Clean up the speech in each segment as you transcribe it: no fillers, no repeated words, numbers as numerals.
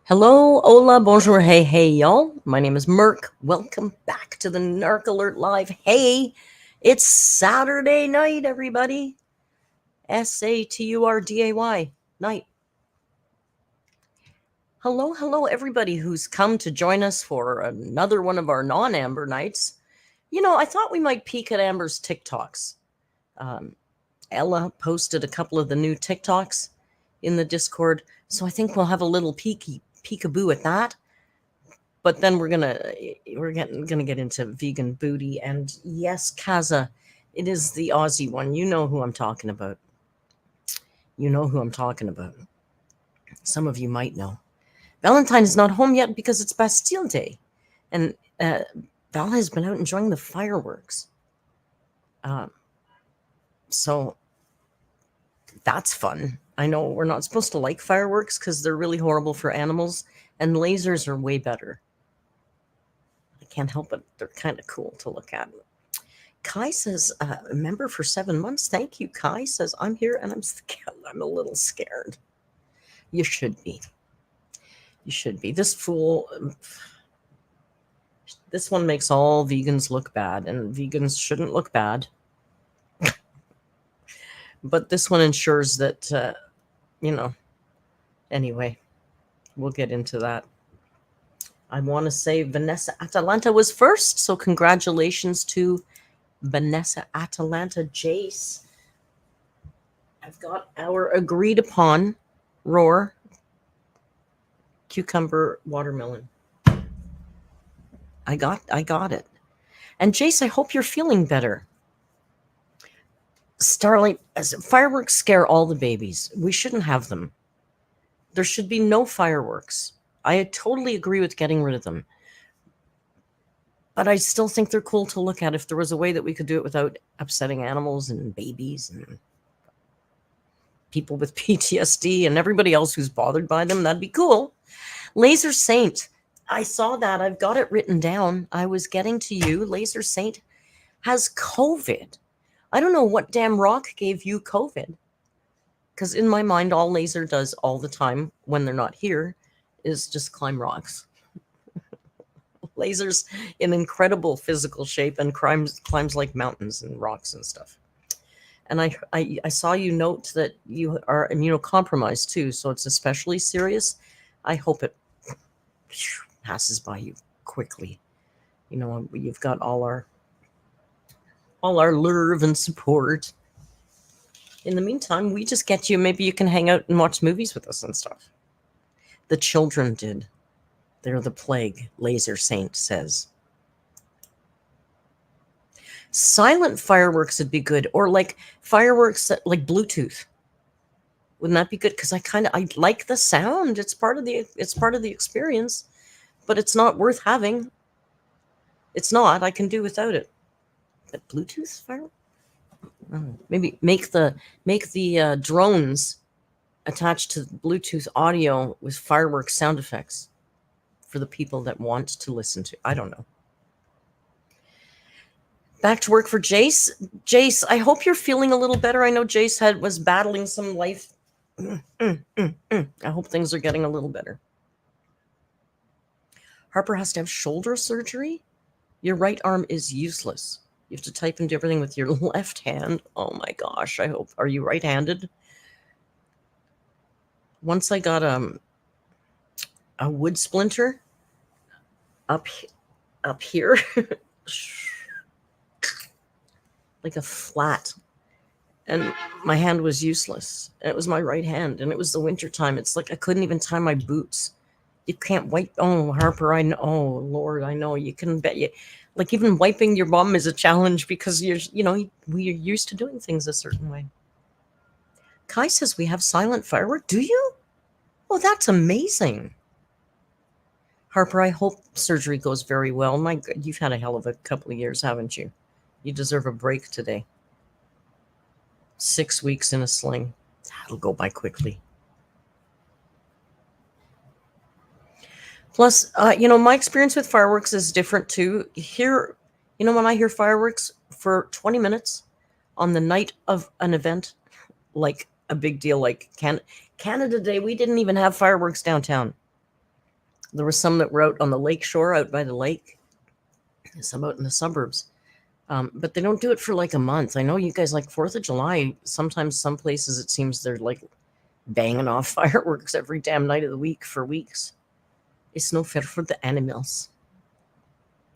Hello, hola, bonjour, hey, hey, y'all. My name is Merc. Welcome back to the Narc Alert Live. Hey, it's Saturday night, everybody. Saturday night. Hello, everybody who's come to join us for another one of our non-Amber nights. You know, I thought we might peek at Amber's TikToks. Ella posted a couple of the new TikToks in the Discord, so I think we'll have a little peekaboo at that. But then we're gonna get into vegan booty, and yes, Kaza, it is the Aussie one. You know who I'm talking about. Some of you might know. Valentine is not home yet because it's Bastille Day, and Val has been out enjoying the fireworks. So that's fun. I know we're not supposed to like fireworks because they're really horrible for animals, and lasers are way better. I can't help it. They're kind of cool to look at. Kai says, a member for 7 months. Thank you. Kai says, I'm here and I'm scared. I'm a little scared. You should be. This fool, this one makes all vegans look bad, and vegans shouldn't look bad. But this one ensures that, anyway, we'll get into that. I want to say Vanessa Atalanta was first, so congratulations to Vanessa Atalanta. Jace, I've got our agreed upon roar cucumber watermelon. I got it. And Jace, I hope you're feeling better. Starlight, as fireworks scare all the babies. We shouldn't have them. There should be no fireworks. I totally agree with getting rid of them. But I still think they're cool to look at. If there was a way that we could do it without upsetting animals and babies and people with PTSD and everybody else who's bothered by them, that'd be cool. Laser Saint, I saw that. I've got it written down. I was getting to you. Laser Saint has COVID. I don't know what damn rock gave you COVID. Because in my mind, all Laser does all the time when they're not here is just climb rocks. Laser's in incredible physical shape and climbs like mountains and rocks and stuff. And I saw you note that you are immunocompromised too, so it's especially serious. I hope it passes by you quickly. You know, you've got all our love and support. In the meantime, we just get you. Maybe you can hang out and watch movies with us and stuff. The children did. They're the plague, Laser Saint says. Silent fireworks would be good, or like fireworks like Bluetooth. Wouldn't that be good? Because I like the sound. It's part of the experience, but it's not worth having. It's not. I can do without it. But Bluetooth fireworks? Maybe make the drones attached to Bluetooth audio with fireworks sound effects for the people that want to listen to. I don't know. Back to work for Jace. Jace, I hope you're feeling a little better. I know Jace was battling some life. I hope things are getting a little better. Harper has to have shoulder surgery. Your right arm is useless. You have to type and do everything with your left hand. Oh my gosh, I hope. Are you right-handed? Once I got a wood splinter up here, like a flat, and my hand was useless. And it was my right hand, and it was the winter time. It's like I couldn't even tie my boots. You can't wipe. Oh, Harper, I know. Oh, Lord, I know. You can bet you. Like even wiping your bum is a challenge because we're used to doing things a certain way. Kai says we have silent firework. Do you? Oh, that's amazing. Harper, I hope surgery goes very well. My God, you've had a hell of a couple of years, haven't you? You deserve a break today. 6 weeks in a sling. That'll go by quickly. Plus, my experience with fireworks is different too. Here, when I hear fireworks for 20 minutes on the night of an event, like a big deal, like Canada Day, we didn't even have fireworks downtown. There were some that were out on the lake shore, out by the lake, and some out in the suburbs. But they don't do it for like a month. I know you guys like 4th of July. Sometimes some places it seems they're like banging off fireworks every damn night of the week for weeks. It's no fair for the animals.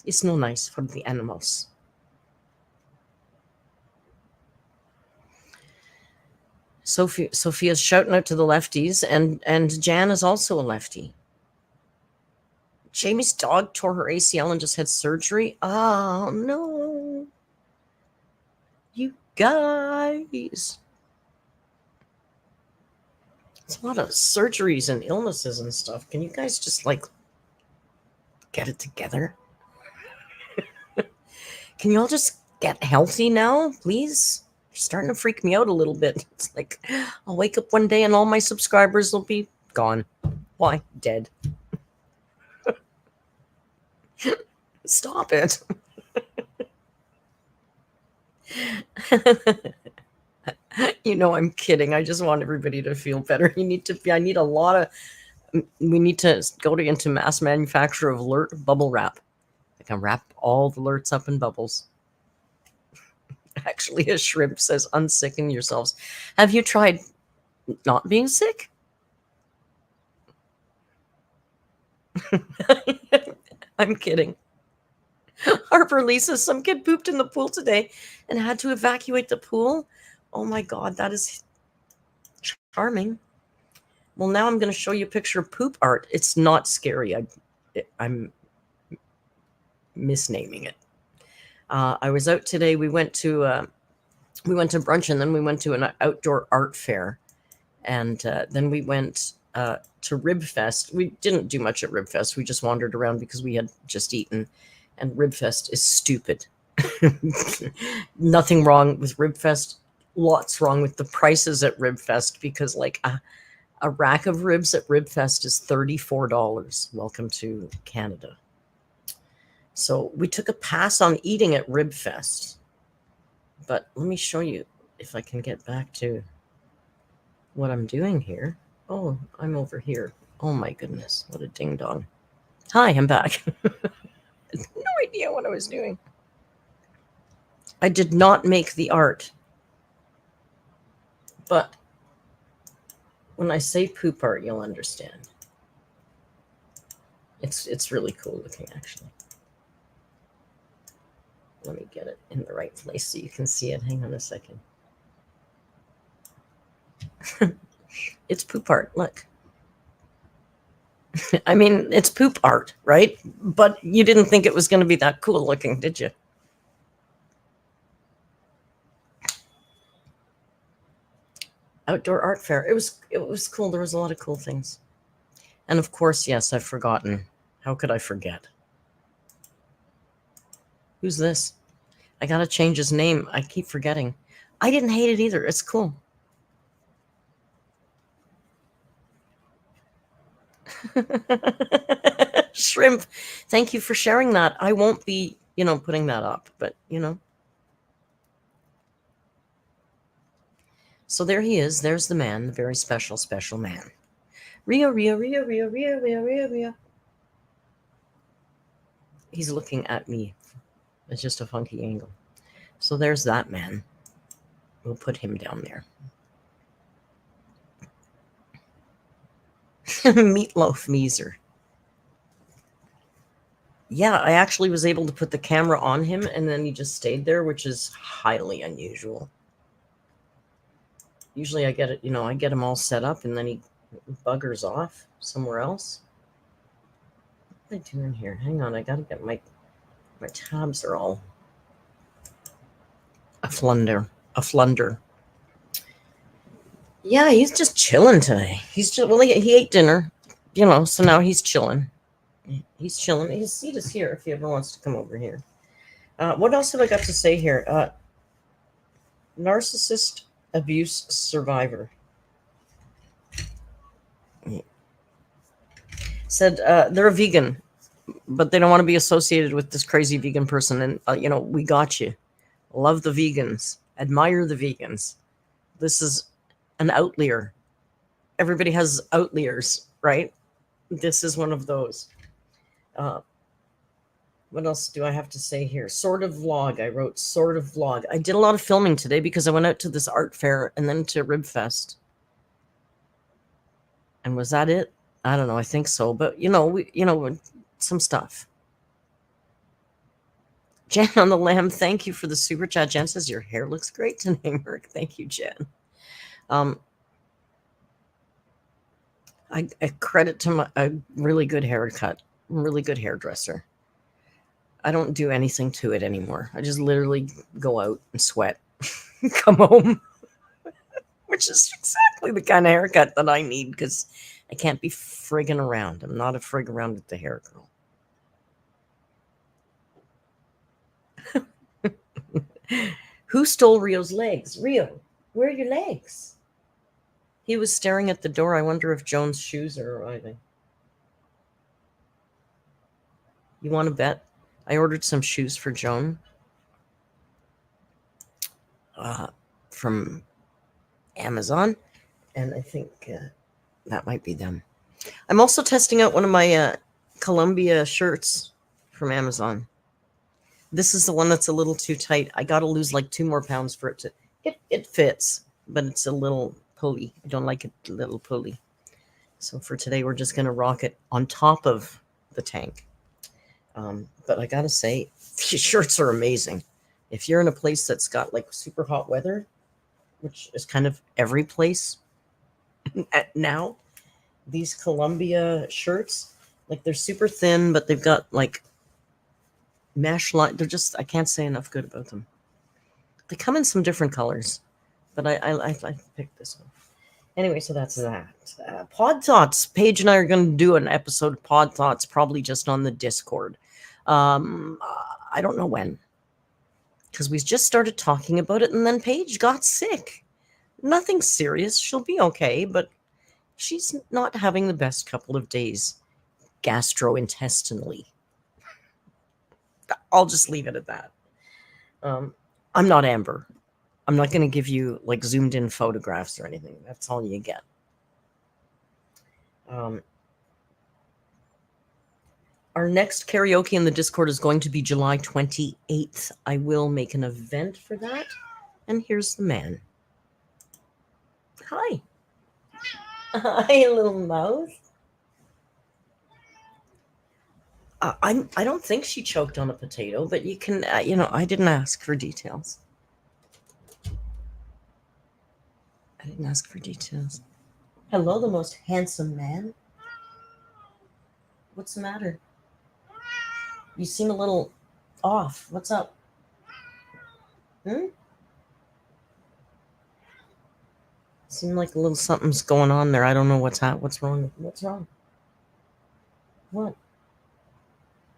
It's no nice for the animals. Sophia's shouting out to the lefties, and Jan is also a lefty. Jamie's dog tore her ACL and just had surgery. Oh no. You guys. It's a lot of surgeries and illnesses and stuff. Can you guys just get it together? Can you all just get healthy now, please? You're starting to freak me out a little bit. It's like I'll wake up one day and all my subscribers will be gone. Why? Dead. Stop it. I'm kidding. I just want everybody to feel better. We need to go into mass manufacture of alert bubble wrap. I can wrap all the alerts up in bubbles. Actually, a shrimp says, unsicken yourselves. Have you tried not being sick? I'm kidding. Harper Lisa, some kid pooped in the pool today and had to evacuate the pool. Oh my God, that is charming. Well, now I'm going to show you a picture of poop art. It's not scary. I'm misnaming it. I was out today. We went to brunch, and then we went to an outdoor art fair, and then we went to Ribfest. We didn't do much at Ribfest. We just wandered around because we had just eaten. And Ribfest is stupid. Nothing wrong with Ribfest. Lots wrong with the prices at Ribfest because a rack of ribs at Ribfest is $34. Welcome to Canada. So we took a pass on eating at Ribfest. But let me show you if I can get back to what I'm doing here. Oh, I'm over here. Oh my goodness. What a ding dong. Hi, I'm back. No idea what I was doing. I did not make the art. But when I say poop art, you'll understand. It's really cool looking, actually. Let me get it in the right place so you can see it. Hang on a second. It's poop art. Look. I mean, it's poop art, right? But you didn't think it was going to be that cool looking, did you? Outdoor art fair. It was cool. There was a lot of cool things. And of course, yes, I've forgotten. How could I forget? Who's this? I got to change his name. I keep forgetting. I didn't hate it either. It's cool. Shrimp. Thank you for sharing that. I won't be, putting that up, but. So there he is. There's the man, the very special, special man. Rio, Rio, Rio, Rio, Rio, Rio, Rio, Rio. He's looking at me. It's just a funky angle. So there's that man. We'll put him down there. Meatloaf Meeser. Yeah, I actually was able to put the camera on him and then he just stayed there, which is highly unusual. Usually I get it, I get him all set up and then he buggers off somewhere else. What am I doing here? Hang on, I gotta get my tabs are all a flunder. Yeah, he's just chilling today. He's just he ate dinner, so now he's chilling. He's chilling. His seat is here if he ever wants to come over here. What else have I got to say here? Narcissist abuse survivor said they're a vegan, but they don't want to be associated with this crazy vegan person. And, we got you. Love the vegans. Admire the vegans. This is an outlier. Everybody has outliers, right? This is one of those. What else do I have to say here? Sort of vlog. I wrote sort of vlog. I did a lot of filming today because I went out to this art fair and then to Ribfest. And was that it? I don't know. I think so. But, some stuff. Jen on the Lamb, thank you for the super chat. Jen says your hair looks great today, Merc. Thank you, Jen. I credit to a really good haircut, really good hairdresser. I don't do anything to it anymore. I just literally go out and sweat, come home, which is exactly the kind of haircut that I need because I can't be frigging around. I'm not a frig around with the hair girl. Who stole Rio's legs? Rio, where are your legs? He was staring at the door. I wonder if Joan's shoes are arriving. You want to bet? I ordered some shoes for Joan from Amazon, and I think that might be them. I'm also testing out one of my Columbia shirts from Amazon. This is the one that's a little too tight. I got to lose like 2 more pounds for it to... It fits, but it's a little pulley. I don't like it, a little pulley. So for today, we're just going to rock it on top of the tank. But I got to say, these shirts are amazing. If you're in a place that's got like super hot weather, which is kind of every place now, these Columbia shirts, like they're super thin, but they've got like mesh line. They're just, I can't say enough good about them. They come in some different colors, but I picked this one. Anyway, so that's that. Pod Thoughts. Paige and I are going to do an episode of Pod Thoughts, probably just on the Discord. I don't know when, because we just started talking about it, and then Paige got sick. Nothing serious. She'll be okay, but she's not having the best couple of days gastrointestinally. I'll just leave it at that. I'm not Amber. I'm not going to give you like zoomed in photographs or anything. That's all you get. Our next karaoke in the Discord is going to be July 28th. I will make an event for that. And here's the man. Hi. Hi, little mouse. I don't think she choked on a potato, but you can, I didn't ask for details. Hello, the most handsome man. What's the matter? You seem a little off. What's up? Hmm? Seem like a little something's going on there. I don't know what's wrong. What's wrong? What?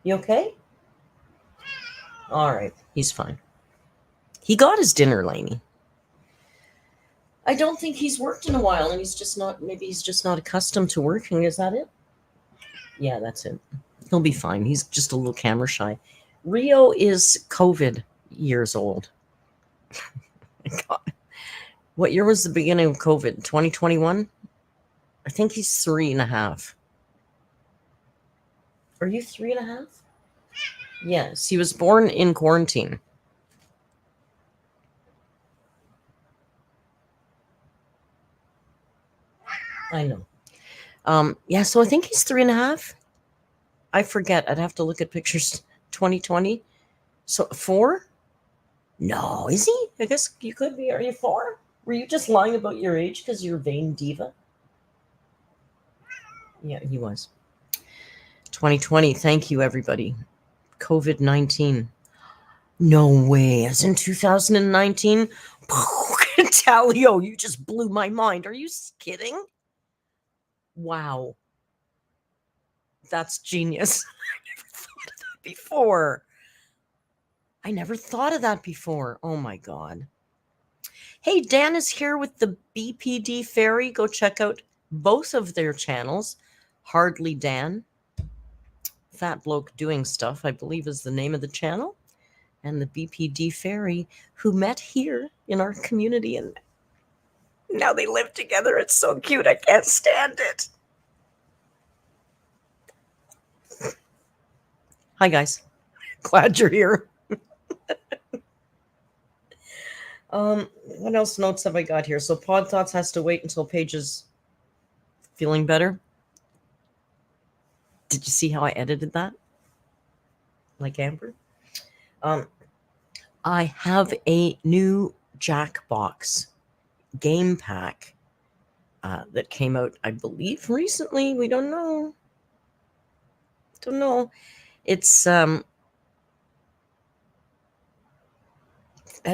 You okay? All right. He's fine. He got his dinner, Lainey. I don't think he's worked in a while, and maybe he's just not accustomed to working. Is that it? Yeah, that's it. He'll be fine. He's just a little camera shy. Rio is COVID years old. God. What year was the beginning of COVID? 2021? I think he's 3.5. Are you 3.5? Yes, he was born in quarantine. I know. Yeah, so I think he's 3.5. I forget. I'd have to look at pictures. 2020. So 4? No, is he? I guess you could be. Are you 4? Were you just lying about your age because you're a vain diva? Yeah, he was. 2020. Thank you, everybody. COVID-19. No way. As in 2019? Talio, you just blew my mind. Are you kidding? Wow. That's genius. I never thought of that before. Oh my God. Hey, Dan is here with the BPD Fairy. Go check out both of their channels. Hardly Dan. Fat Bloke Doing Stuff, I believe, is the name of the channel. And the BPD Fairy, who met here in our community, and now they live together. It's so cute. I can't stand it. Hi, guys. Glad you're here. What else notes have I got here? So Pod Thoughts has to wait until Paige is feeling better. Did you see how I edited that? Like Amber? I have a new Jackbox game pack that came out, I believe, recently. We don't know. It's a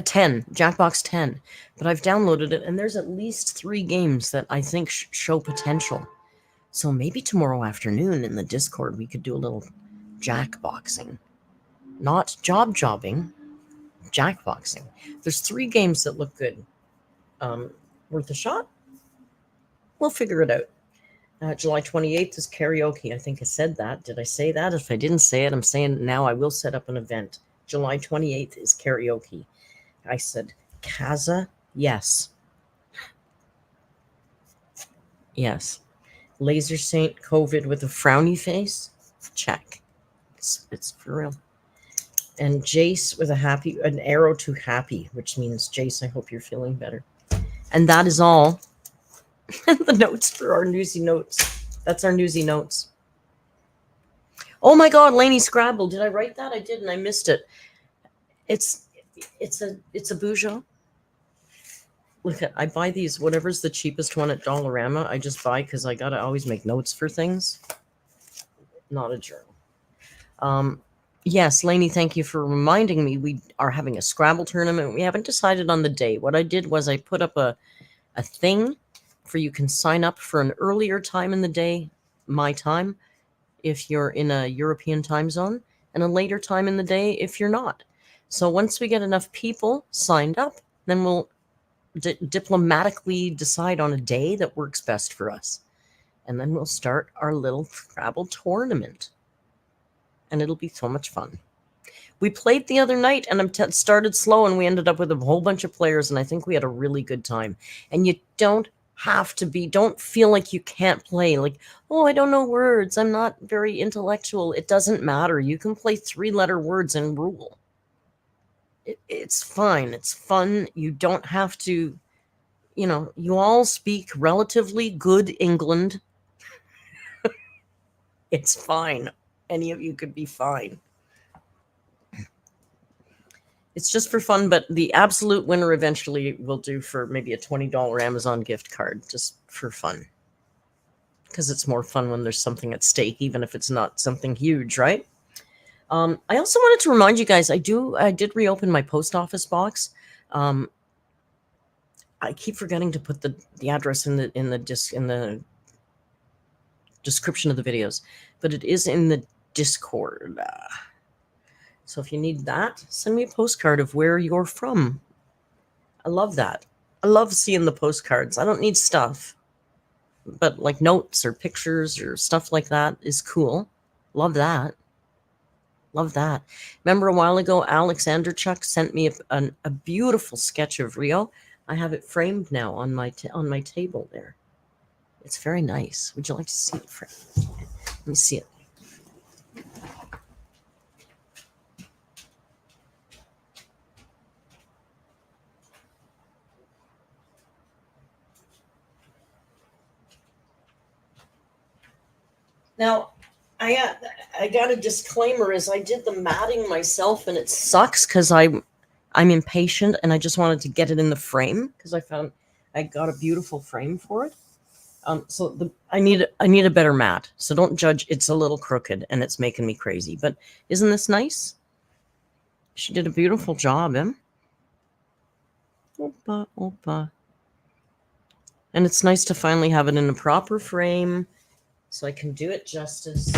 10, Jackbox 10. But I've downloaded it, and there's at least 3 games that I think show potential. So maybe tomorrow afternoon in the Discord, we could do a little jackboxing. Not jobbing, jackboxing. There's 3 games that look good. Worth a shot? We'll figure it out. July 28th is karaoke. I think I said that. Did I say that? If I didn't say it, I'm saying it now. I will set up an event. July 28th is karaoke. I said, Kaza, yes. Yes. Laser Saint COVID with a frowny face? Check. It's for real. And Jace with an arrow to happy, which means, Jace, I hope you're feeling better. And that is all. The notes for our newsy notes. That's our newsy notes. Oh my God, Lainey Scrabble. Did I write that? I did, and I missed it. It's a Bougeot. Look, I buy these, whatever's the cheapest one at Dollarama. I just buy because I gotta always make notes for things. Not a journal. Yes, Lainey, thank you for reminding me. We are having a Scrabble tournament. We haven't decided on the day. What I did was I put up a thing for you can sign up for an earlier time in the day, my time, if you're in a European time zone, and a later time in the day if you're not. So once we get enough people signed up, then we'll diplomatically decide on a day that works best for us. And then we'll start our little Scrabble tournament. And it'll be so much fun. We played the other night, and it started slow, and we ended up with a whole bunch of players, and I think we had a really good time. And you don't feel like you can't play. Like, oh, I don't know words. I'm not very intellectual. It doesn't matter. You can play 3-letter words and rule. It's fine. It's fun. You don't have to, you all speak relatively good England. It's fine. Any of you could be fine. It's just for fun, but the absolute winner eventually will do for maybe a $20 Amazon gift card, just for fun. because it's more fun when there's something at stake, even if it's not something huge, right? I also wanted to remind you guys, I did reopen my post office box. Um, I keep forgetting to put the address in the description of the videos, but it is in the Discord. So if you need that, send me a postcard of where you're from. I love that. I love seeing the postcards. I don't need stuff, but like notes or pictures or stuff like that is cool. Love that. Love that. Remember a while ago, Alexander Chuck sent me a beautiful sketch of Rio. I have it framed now on my table there. It's very nice. Would you like to see it, Fred? Let me see it. Now, I got a disclaimer as I did the matting myself, and it sucks because I'm impatient and I just wanted to get it in the frame because I got a beautiful frame for it. So I need a better mat. So don't judge. It's a little crooked and it's making me crazy. But isn't this nice? She did a beautiful job, Opa, opa. And it's nice to finally have it in a proper frame so I can do it justice.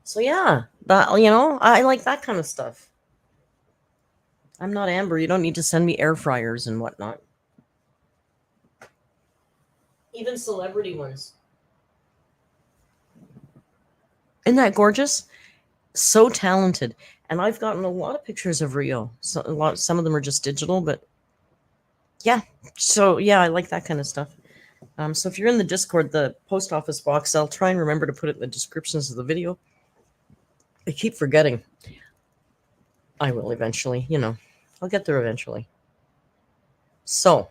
So yeah, I like that kind of stuff. I'm not Amber. You don't need to send me air fryers and whatnot. Even celebrity ones. Isn't that gorgeous? So talented. And I've gotten a lot of pictures of Rio. Some of them are just digital, but yeah. So yeah, I like that kind of stuff. So if you're in the Discord, the post office box, I'll try and remember to put it in the descriptions of the video. I keep forgetting. I will eventually, I'll get there eventually. So,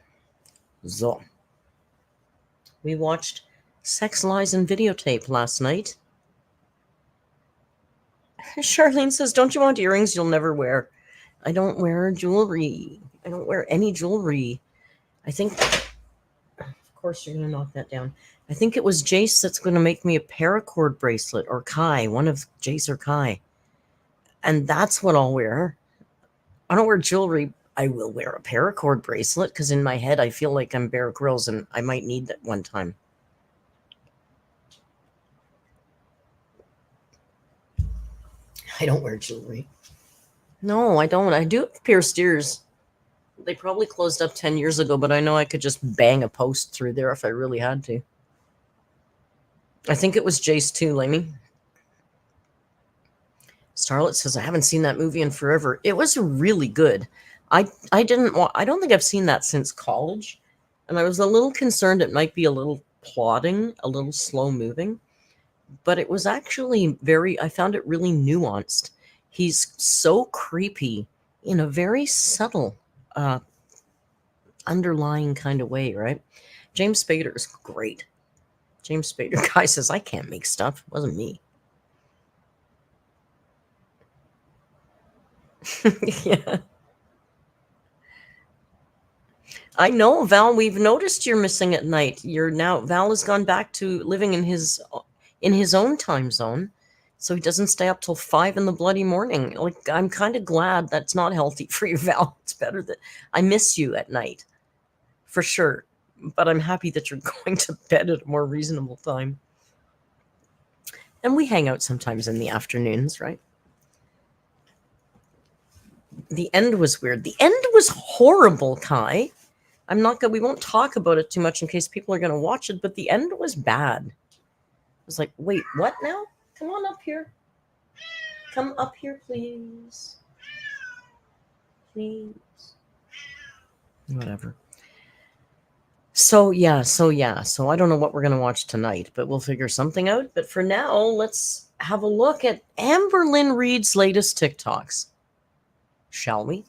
we watched Sex, Lies, and Videotape last night. Charlene says, don't you want earrings you'll never wear? I don't wear jewelry. I don't wear any jewelry. I think, of course, you're going to knock that down. I think it was Jace that's going to make me a paracord bracelet, or Kai, one of Jace or Kai. And that's what I'll wear. I don't wear jewelry. I will wear a paracord bracelet because in my head I feel like I'm Bear Grylls and I might need that one time. I don't wear jewelry. No, I don't. I do have pierced ears. They probably closed up 10 years ago, but I know I could just bang a post through there if I really had to. I think it was Jace too, Lamey. Starlet says, I haven't seen that movie in forever. It was really good. I don't think I've seen that since college. And I was a little concerned it might be a little plodding, a little slow moving. But it was actually I found it really nuanced. He's so creepy in a very subtle, underlying kind of way, right? James Spader is great. James Spader guy says, I can't make stuff. It wasn't me. Yeah. I know, Val, we've noticed you're missing at night. Val has gone back to living in his own time zone. So he doesn't stay up till 5 in the bloody morning. Like, I'm kind of glad that's not healthy for you, Val. It's better that I miss you at night. For sure. But I'm happy that you're going to bed at a more reasonable time. And we hang out sometimes in the afternoons, right? The end was weird. The end was horrible, Kai. We won't talk about it too much in case people are going to watch it, but the end was bad. I was like, wait, what now? Come on up here. Come up here, please. Please. Whatever. So I don't know what we're going to watch tonight, but we'll figure something out. But for now, let's have a look at Amberlynn Reid's latest TikToks. Shall we?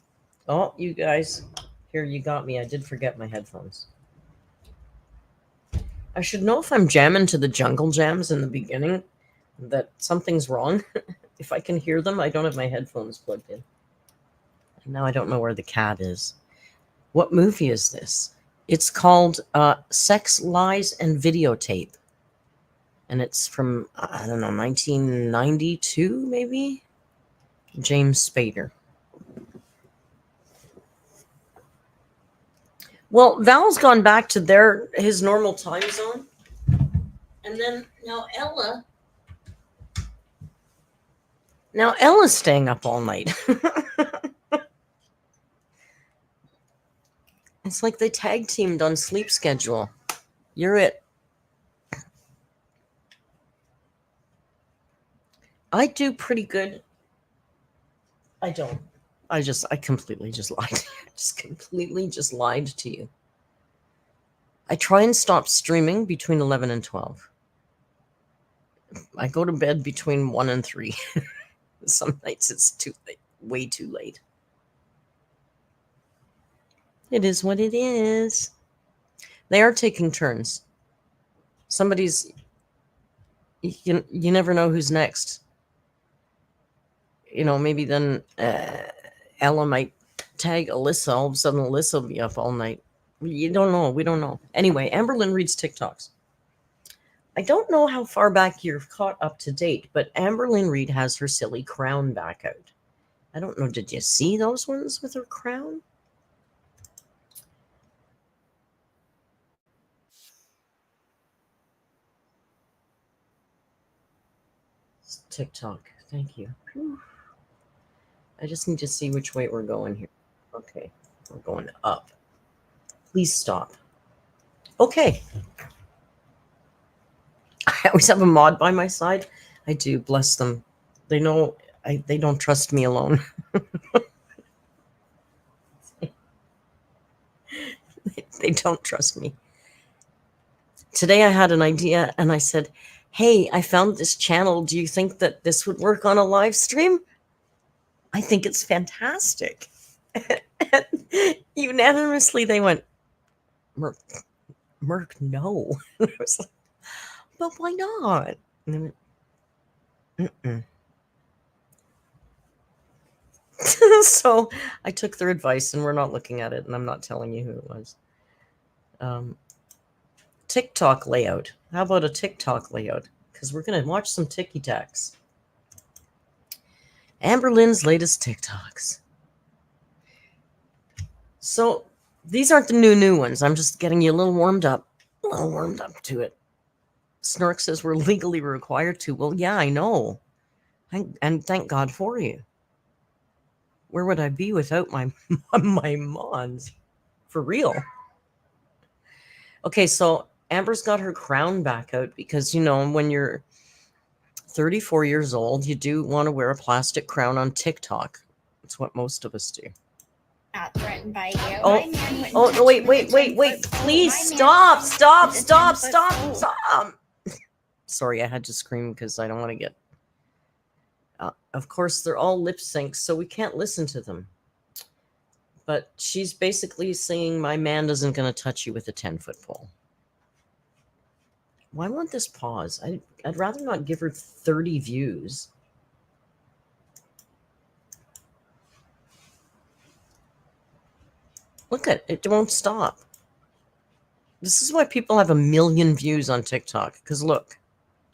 Oh, you guys. Here, you got me. I did forget my headphones. I should know if I'm jamming to the jungle jams in the beginning that something's wrong. If I can hear them, I don't have my headphones plugged in. And now I don't know where the cat is. What movie is this? It's called Sex, Lies, and Videotape. And it's from, I don't know, 1992, maybe? James Spader. Well, Val's gone back to his normal time zone. And then now Ella's staying up all night. It's like they tag teamed on sleep schedule. You're it. I do pretty good. I don't. I completely just lied. Completely lied to you. I try and stop streaming between 11 and 12. I go to bed between 1 and 3. Some nights it's too late, way too late. It is what it is. They are taking turns. Somebody's, you never know who's next. Maybe then Ella might tag Alyssa. All of a sudden, Alyssa will be up all night. You don't know. We don't know. Anyway, Amberlynn reads TikToks. I don't know how far back you're caught up to date, but Amberlynn Reid has her silly crown back out. I don't know. Did you see those ones with her crown? TikTok. Thank you. Whew. I just need to see which way we're going here. Okay. We're going up. Please stop. Okay. I always have a mod by my side. I do. Bless them. They know they don't trust me alone. They don't trust me. Today I had an idea and I said, hey, I found this channel. Do you think that this would work on a live stream? I think it's fantastic. And unanimously they went, Merc, no. I was like, but why not? And they went, So I took their advice and we're not looking at it and I'm not telling you who it was. TikTok layout. How about a TikTok layout? Because we're going to watch some ticky-tacks. Amberlynn's latest TikToks. So these aren't the new ones. I'm just getting you a little warmed up to it. Snork says we're legally required to. Well, yeah, I know. And thank God for you. Where would I be without my mods? For real. Okay, so Amber's got her crown back out because, when you're 34 years old, you do want to wear a plastic crown on TikTok. That's what most of us do. Not threatened by you. Oh, wait. Please stop. Sorry, I had to scream because I don't want to get... of course, they're all lip syncs, so we can't listen to them. But she's basically saying, my man isn't going to touch you with a 10-foot pole. Why won't this pause? I'd rather not give her 30 views. Look at it. It won't stop. This is why people have 1 million views on TikTok. Because look,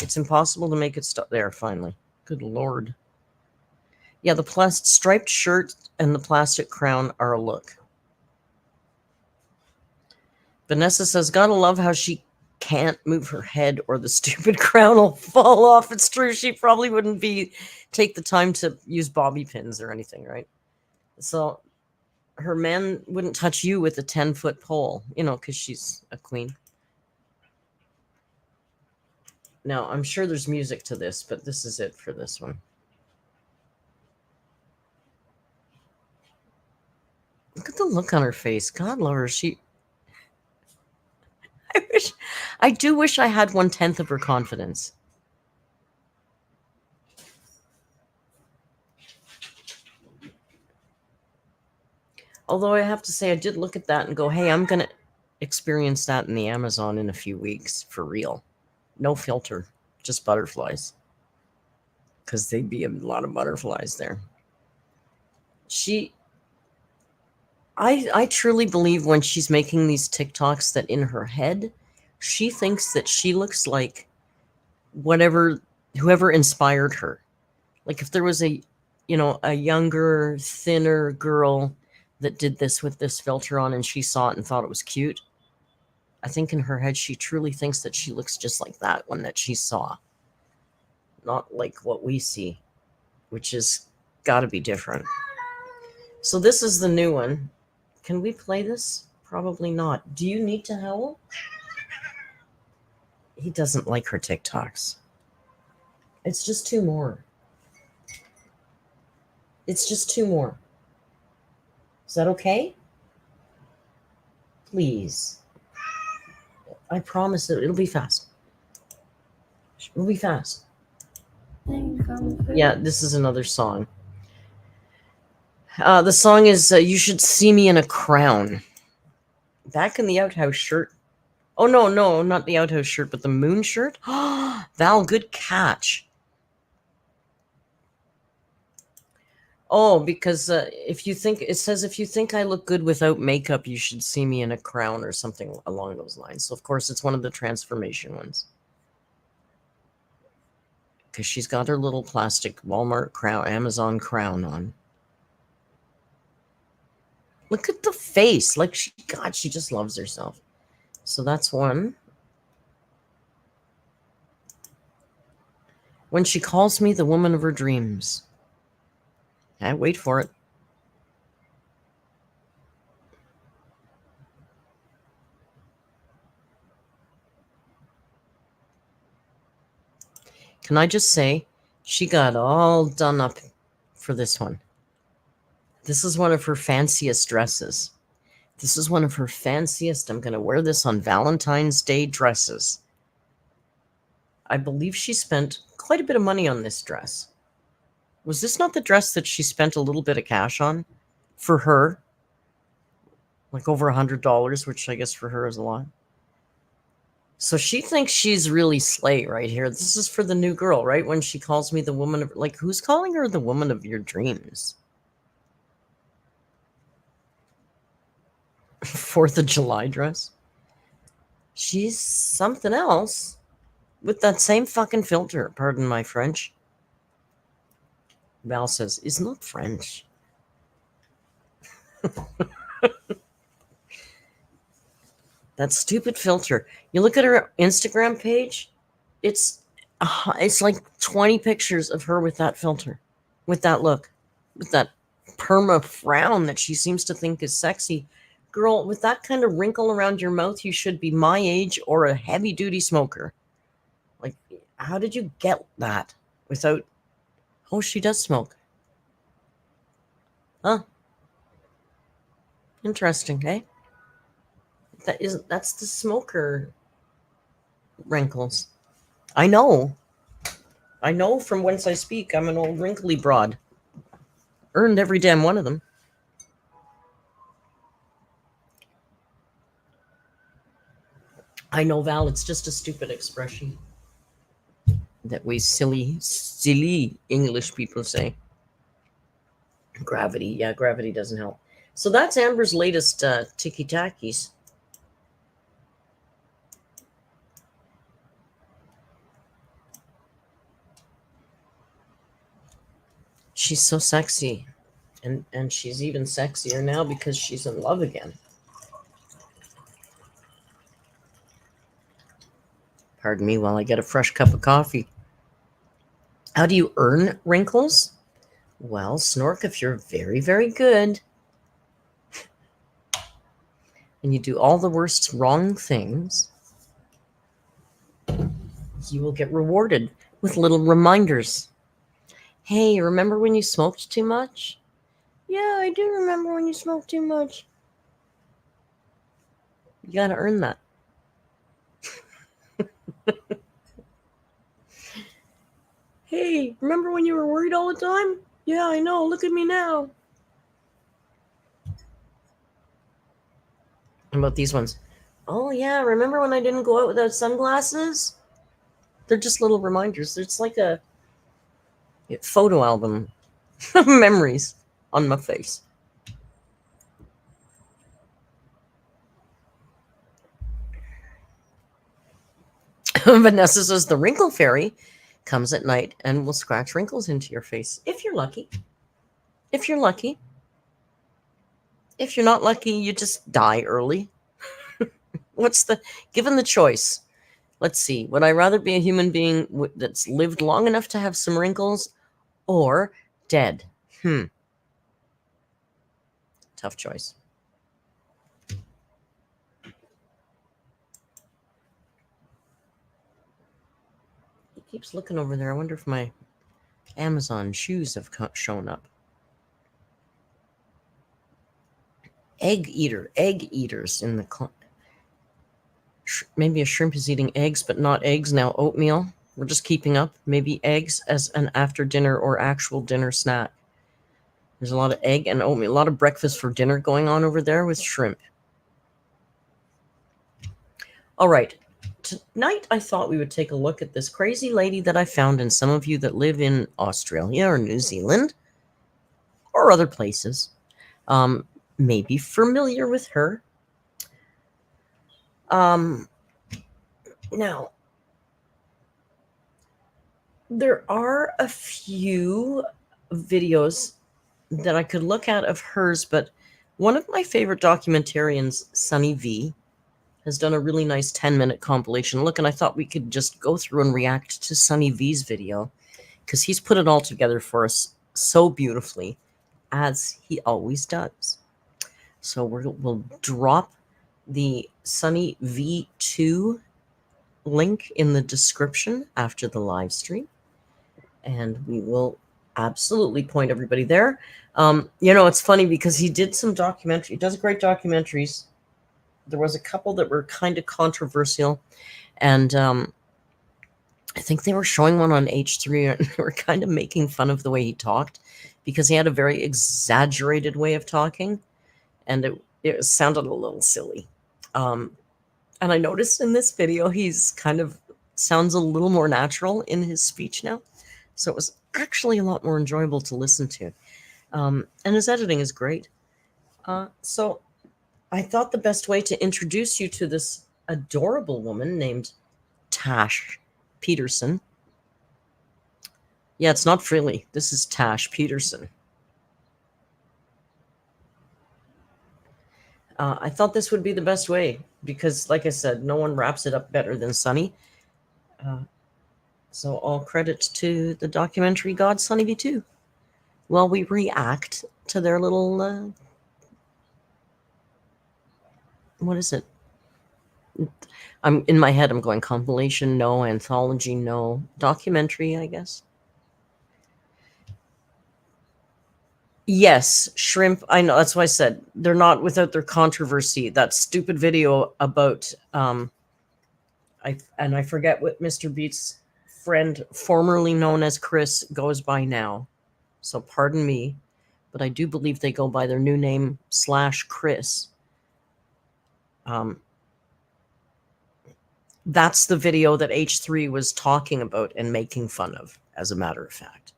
it's impossible to make it stop. There, finally. Good Lord. Yeah, the striped shirt and the plastic crown are a look. Vanessa says, gotta love how she can't move her head or the stupid crown will fall off. It's true. She probably wouldn't take the time to use bobby pins or anything, right? So her man wouldn't touch you with a 10-foot pole, because she's a queen. Now, I'm sure there's music to this, but this is it for this one. Look at the look on her face. God love her. I do wish I had 1/10 of her confidence. Although I have to say, I did look at that and go, hey, I'm going to experience that in the Amazon in a few weeks for real. No filter, just butterflies. Because they'd be a lot of butterflies there. I truly believe when she's making these TikToks that in her head, she thinks that she looks like whoever inspired her. Like if there was a younger, thinner girl that did this with this filter on and she saw it and thought it was cute, I think in her head she truly thinks that she looks just like that one that she saw. Not like what we see, which is got to be different. So this is the new one. Can we play this? Probably not. Do you need to howl? He doesn't like her TikToks. It's just two more. It's just two more. Is that okay? Please. I promise it'll be fast. It'll be fast. Yeah, this is another song. The song is You Should See Me in a Crown. Back in the outhouse shirt. Oh, no, not the outhouse shirt, but the moon shirt. Val, good catch. Oh, because if you think I look good without makeup, you should see me in a crown or something along those lines. So, of course, it's one of the transformation ones. Because she's got her little plastic Walmart crown, Amazon crown on. Look at the face. Like, she just loves herself. So that's one. When she calls me the woman of her dreams. Wait for it. Can I just say, she got all done up for this one. This is one of her fanciest dresses. This is one of her fanciest. I'm going to wear this on Valentine's Day dresses. I believe she spent quite a bit of money on this dress. Was this not the dress that she spent a little bit of cash on for her? Like over $100, which I guess for her is a lot. So she thinks she's really slay right here. This is for the new girl, right? When she calls me the woman of... Like, who's calling her the woman of your dreams? 4th of July dress? She's something else with that same fucking filter. Pardon my French. Val says, it's not French. That stupid filter. You look at her Instagram page, it's like 20 pictures of her with that filter, with that look, with that perma frown that she seems to think is sexy. Girl, with that kind of wrinkle around your mouth, you should be my age or a heavy-duty smoker. Like, how did you get that without... Oh, she does smoke. Huh. Interesting, eh? That's the smoker wrinkles. I know from whence I speak. I'm an old wrinkly broad. Earned every damn one of them. I know, Val, it's just a stupid expression that we silly English people say. Gravity. Yeah, gravity doesn't help. So that's Amber's latest tiki-takis. She's so sexy. And she's even sexier now because she's in love again. Pardon me while I get a fresh cup of coffee. How do you earn wrinkles? Well, Snork, if you're very, very good and you do all the worst wrong things, you will get rewarded with little reminders. Hey, remember when you smoked too much? Yeah, I do remember when you smoked too much. You gotta earn that. Hey, remember when you were worried all the time? Yeah, I know. Look at me now. How about these ones? Oh, yeah. Remember when I didn't go out without sunglasses? They're just little reminders. It's like a photo album of memories on my face. Vanessa says the wrinkle fairy comes at night and will scratch wrinkles into your face if you're lucky. If you're lucky. If you're not lucky, you just die early. Given the choice? Let's see. Would I rather be a human being that's lived long enough to have some wrinkles or dead? Tough choice. He keeps looking over there. I wonder if my Amazon shoes have shown up. Egg eaters in the maybe a shrimp is eating eggs, but not eggs. Now oatmeal. We're just keeping up. Maybe eggs as an after dinner or actual dinner snack. There's a lot of egg and oatmeal, a lot of breakfast for dinner going on over there with shrimp. All right. Tonight, I thought we would take a look at this crazy lady that I found, and some of you that live in Australia or New Zealand or other places may be familiar with her. Now, there are a few videos that I could look at of hers, but one of my favorite documentarians, Sunny V, has done a really nice 10-minute compilation look, and I thought we could just go through and react to Sunny V's video because he's put it all together for us so beautifully, as he always does. So we'll drop the Sunny V2 link in the description after the live stream, and we will absolutely point everybody there. It's funny because he did some documentary. He does great documentaries. There was a couple that were kind of controversial, and I think they were showing one on H3, and they were kind of making fun of the way he talked because he had a very exaggerated way of talking, and it sounded a little silly. And I noticed in this video, he's kind of sounds a little more natural in his speech now. So it was actually a lot more enjoyable to listen to. And his editing is great. So I thought the best way to introduce you to this adorable woman named Tash Peterson. Yeah, it's not Frilly. This is Tash Peterson. I thought this would be the best way because, like I said, no one wraps it up better than Sunny. So all credit to the documentary god Sunny V2. While we react to their little... what is it? I'm in my head. I'm going compilation, no. Anthology, no. Documentary, I guess. Yes, shrimp. I know. That's why I said they're not without their controversy. That stupid video about I forget what Mr. Beat's friend, formerly known as Chris, goes by now. So pardon me, but I do believe they go by their new name / Chris. That's the video that H3 was talking about and making fun of, as a matter of fact.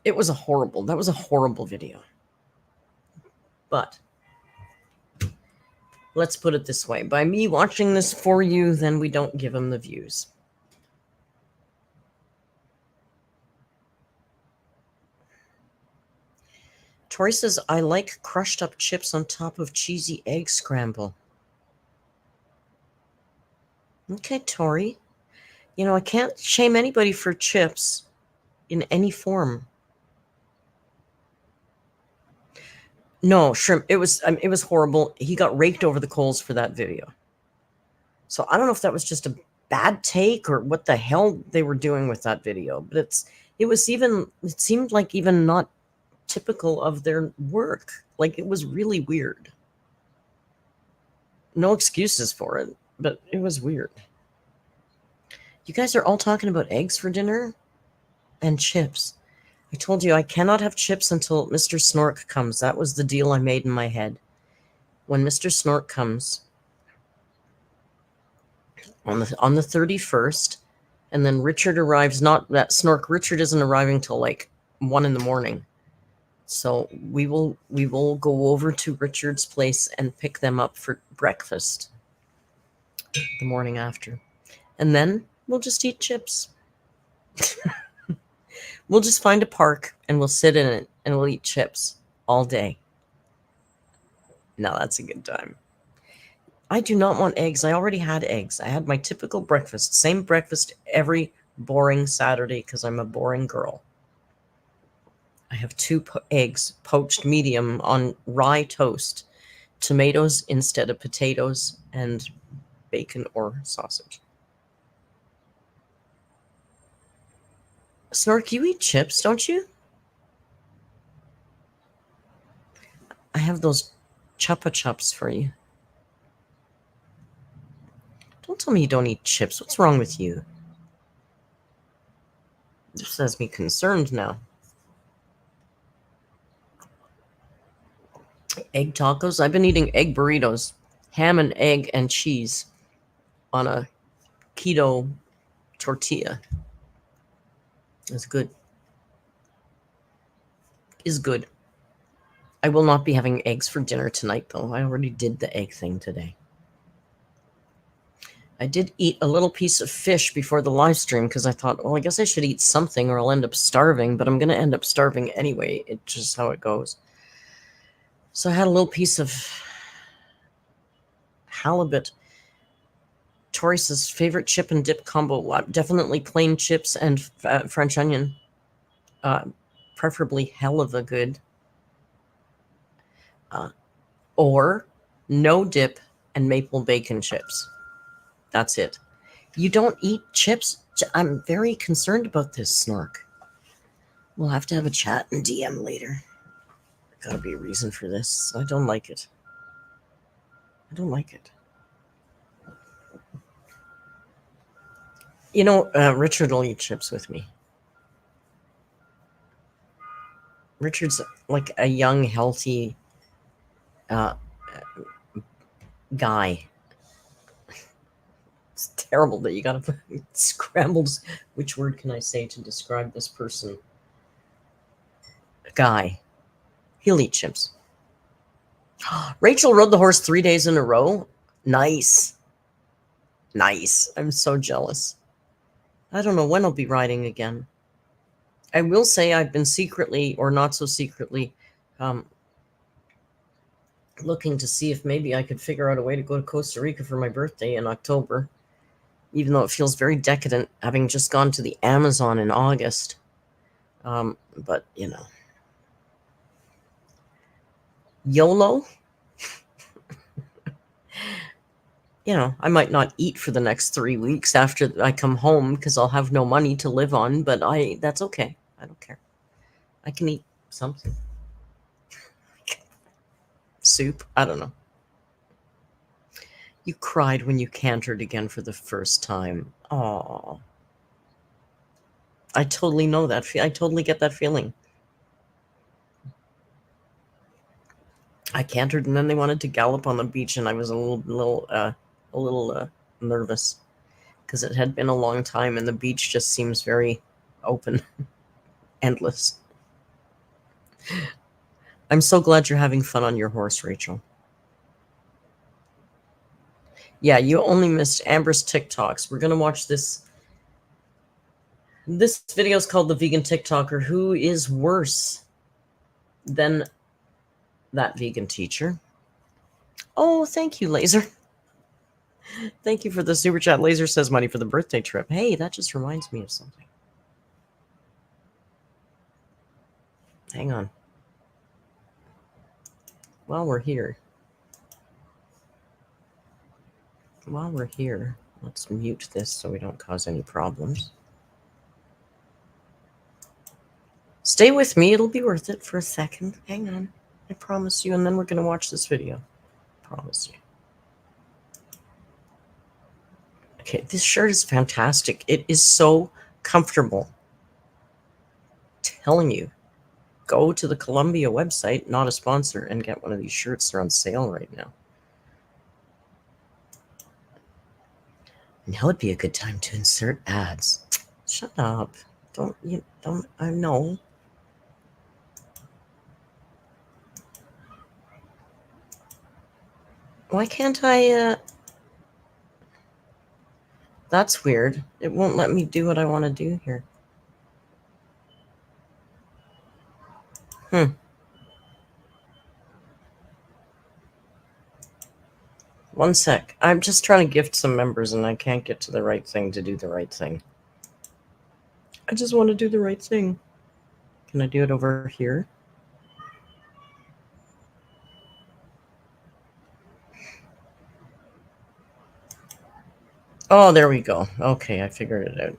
That was a horrible video. But let's put it this way. By me watching this for you, then we don't give them the views. Tori says, I like crushed up chips on top of cheesy egg scramble. Okay, Tori. I can't shame anybody for chips in any form. No, shrimp. It was horrible. He got raked over the coals for that video. So I don't know if that was just a bad take or what the hell they were doing with that video. But it seemed like even not typical of their work. Like, it was really weird. No excuses for it, but it was weird. You guys are all talking about eggs for dinner and chips. I told you I cannot have chips until Mr. Snork comes. That was the deal I made in my head. When Mr. Snork comes on the 31st, and then Richard arrives, not that Snork, Richard isn't arriving till like 1 in the morning. So we will go over to Richard's place and pick them up for breakfast the morning after. And then we'll just eat chips. We'll just find a park and we'll sit in it and we'll eat chips all day. Now that's a good time. I do not want eggs. I already had eggs. I had my typical breakfast. Same breakfast every boring Saturday because I'm a boring girl. I have 2 eggs poached medium on rye toast, tomatoes instead of potatoes, and bacon or sausage. Snork, you eat chips, don't you? I have those Chupa Chups for you. Don't tell me you don't eat chips. What's wrong with you? This has me concerned now. Egg tacos. I've been eating egg burritos, ham and egg and cheese on a keto tortilla. It's good. Is good. I will not be having eggs for dinner tonight, though. I already did the egg thing today. I did eat a little piece of fish before the live stream because I thought, well, I guess I should eat something or I'll end up starving, but I'm going to end up starving anyway. It's just how it goes. So I had a little piece of halibut. Taurus's favorite chip and dip combo. Definitely plain chips and French onion. Preferably hell of a good. Or no dip and maple bacon chips. That's it. You don't eat chips? I'm very concerned about this, Snork. We'll have to have a chat and DM later. Gotta be a reason for this. I don't like it. I don't like it. You know, Richard will eat chips with me. Richard's like a young, healthy guy. It's terrible that you gotta put scrambled. Which word can I say to describe this person? A guy. He'll eat chips. Rachel rode the horse 3 days in a row. Nice. Nice. I'm so jealous. I don't know when I'll be riding again. I will say I've been secretly, or not so secretly, looking to see if maybe I could figure out a way to go to Costa Rica for my birthday in October, even though it feels very decadent having just gone to the Amazon in August. But, you know. YOLO? You know, I might not eat for the next 3 weeks after I come home because I'll have no money to live on, but that's okay. I don't care. I can eat something. Soup? I don't know. You cried when you cantered again for the first time. Aw. I totally know that. I totally get that feeling. I cantered and then they wanted to gallop on the beach and I was a little nervous because it had been a long time and the beach just seems very open, endless. I'm so glad you're having fun on your horse, Rachel. Yeah, you only missed Amber's TikToks. We're going to watch this. This video is called The Vegan TikToker Who is Worse Than That Vegan Teacher. Oh, thank you, Laser. Thank you for the super chat. Laser says money for the birthday trip. Hey, that just reminds me of something. Hang on. While we're here, let's mute this so we don't cause any problems. Stay with me. It'll be worth it for a second. Hang on. I promise you. And then we're going to watch this video. Promise you. Okay, this shirt is fantastic. It is so comfortable. Telling you, go to the Columbia website, not a sponsor, and get one of these shirts. They're on sale right now. Now would be a good time to insert ads. Shut up. I know. Why can't I, That's weird. It won't let me do what I want to do here. One sec. I'm just trying to gift some members and I can't get to the right thing to do the right thing. I just want to do the right thing. Can I do it over here? Oh, there we go. Okay, I figured it out.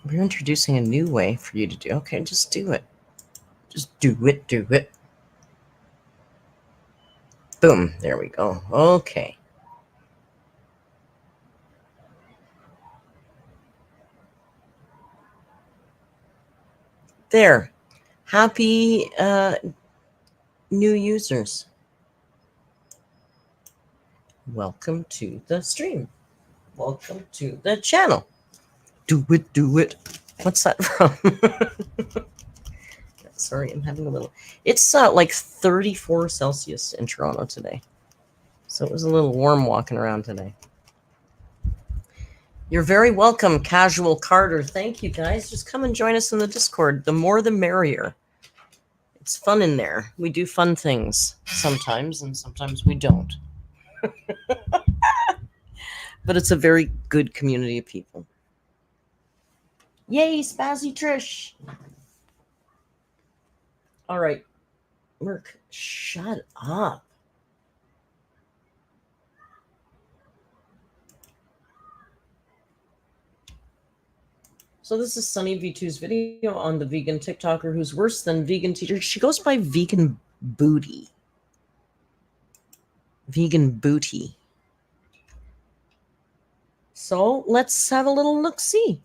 We're introducing a new way for you to do. Okay, just do it. Just do it, do it. Boom, there we go. Okay. There. Happy new users. Welcome to the stream. Welcome to the channel. Do it, do it. What's that from? Sorry, I'm having a little... It's like 34 Celsius in Toronto today. So it was a little warm walking around today. You're very welcome, Casual Carter. Thank you, guys. Just come and join us in the Discord. The more the merrier. It's fun in there. We do fun things sometimes, and sometimes we don't. But it's a very good community of people. Yay, Spazzy Trish! All right. Merc, shut up. So this is Sunny V2's video on the vegan TikToker who's worse than vegan teacher. She goes by Vegan Booty. Vegan Booty. So let's have a little look-see.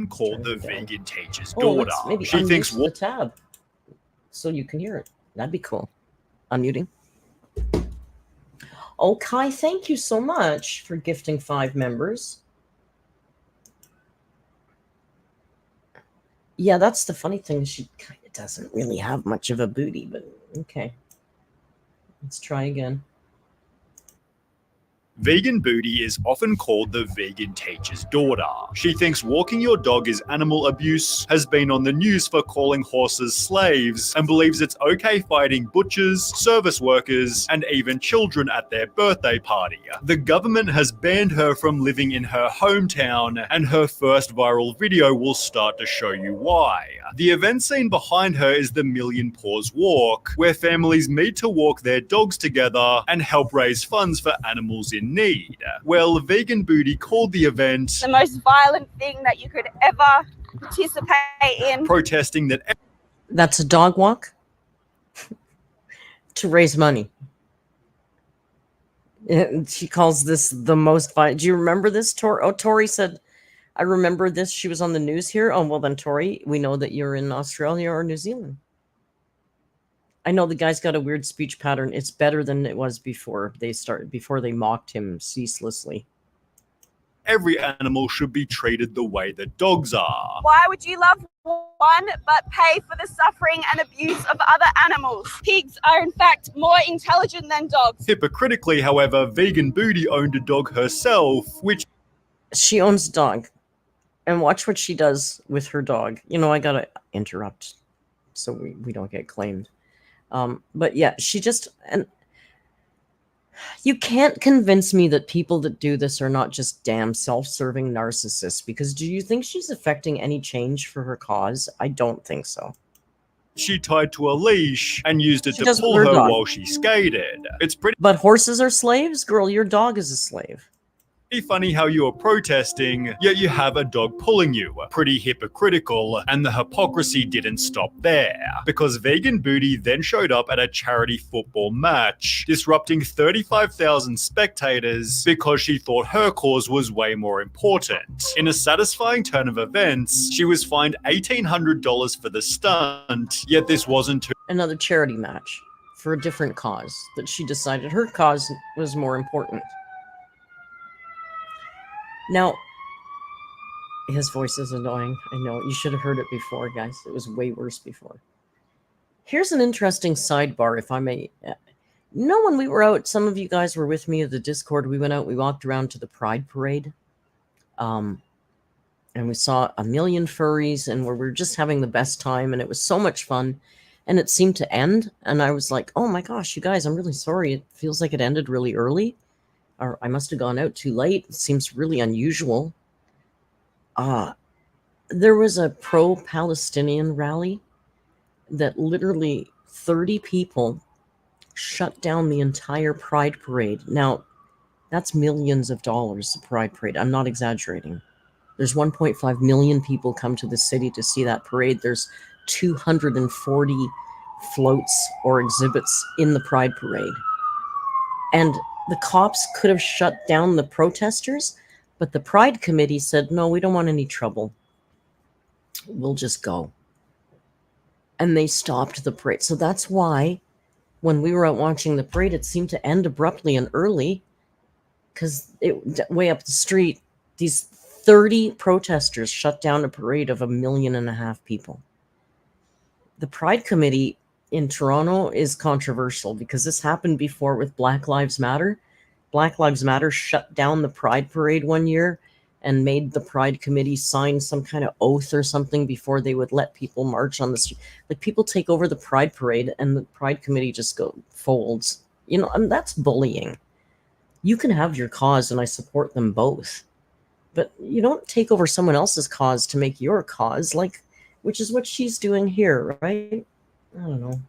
Called the vegan teacher's daughter. Maybe she thinks the tab so you can hear it. That'd be cool. Unmuting. Okay, thank you so much for gifting 5 members. Yeah, that's the funny thing. She kind of doesn't really have much of a booty, but okay. Let's try again. Vegan Booty is often called the vegan teacher's daughter. She thinks walking your dog is animal abuse, has been on the news for calling horses slaves, and believes it's okay fighting butchers, service workers, and even children at their birthday party. The government has banned her from living in her hometown, and her first viral video will start to show you why. The event scene behind her is the Million Paws Walk, where families meet to walk their dogs together and help raise funds for animals in need. Well, Vegan Booty called the event the most violent thing that you could ever participate in. Protesting that... That's a dog walk? To raise money. And she calls this the most violent. Do you remember this, Tori? Oh, Tori said, I remember this. She was on the news here. Oh, well then, Tori, we know that you're in Australia or New Zealand. I know the guy's got a weird speech pattern. It's better than it was before they mocked him ceaselessly. Every animal should be treated the way that dogs are. Why would you love one but pay for the suffering and abuse of other animals? Pigs are in fact more intelligent than dogs. Hypocritically, however, Vegan Booty owned a dog herself, which... She owns a dog. And watch what she does with her dog. You know, I gotta interrupt so we don't get claimed. But yeah, she just... and you can't convince me that people that do this are not just damn self-serving narcissists, because do you think she's affecting any change for her cause? I don't think so. She tied to a leash and used it to pull her while she skated. It's pretty... But horses are slaves? Girl, your dog is a slave. Funny how you are protesting, yet you have a dog pulling you. Pretty hypocritical, and the hypocrisy didn't stop there, because Vegan Booty then showed up at a charity football match, disrupting 35,000 spectators because she thought her cause was way more important. In a satisfying turn of events, she was fined $1,800 for the stunt, yet this wasn't too... Another charity match for a different cause that she decided her cause was more important. Now, his voice is annoying. I know. You should have heard it before, guys. It was way worse before. Here's an interesting sidebar, if I may. You know, when we were out, some of you guys were with me at the Discord. We went out, we walked around to the Pride Parade. And we saw a million furries, and we were just having the best time, and it was so much fun. And it seemed to end, and I was like, oh my gosh, you guys, I'm really sorry. It feels like it ended really early. Or I must have gone out too late. It seems really unusual. There was a pro-Palestinian rally that literally 30 people shut down the entire Pride Parade. Now, that's millions of dollars, the Pride Parade. I'm not exaggerating. There's 1.5 million people come to the city to see that parade. There's 240 floats or exhibits in the Pride Parade. And the cops could have shut down the protesters, but the Pride Committee said, no, we don't want any trouble. We'll just go. And they stopped the parade. So that's why when we were out watching the parade, it seemed to end abruptly and early, because way up the street, these 30 protesters shut down a parade of 1.5 million people. The Pride Committee in Toronto is controversial because this happened before with Black Lives Matter. Black Lives Matter shut down the Pride Parade one year and made the Pride Committee sign some kind of oath or something before they would let people march on the street. Like, people take over the Pride Parade and the Pride Committee just folds. You know, and that's bullying. You can have your cause, and I support them both. But you don't take over someone else's cause to make your cause, which is what she's doing here, right? I don't know.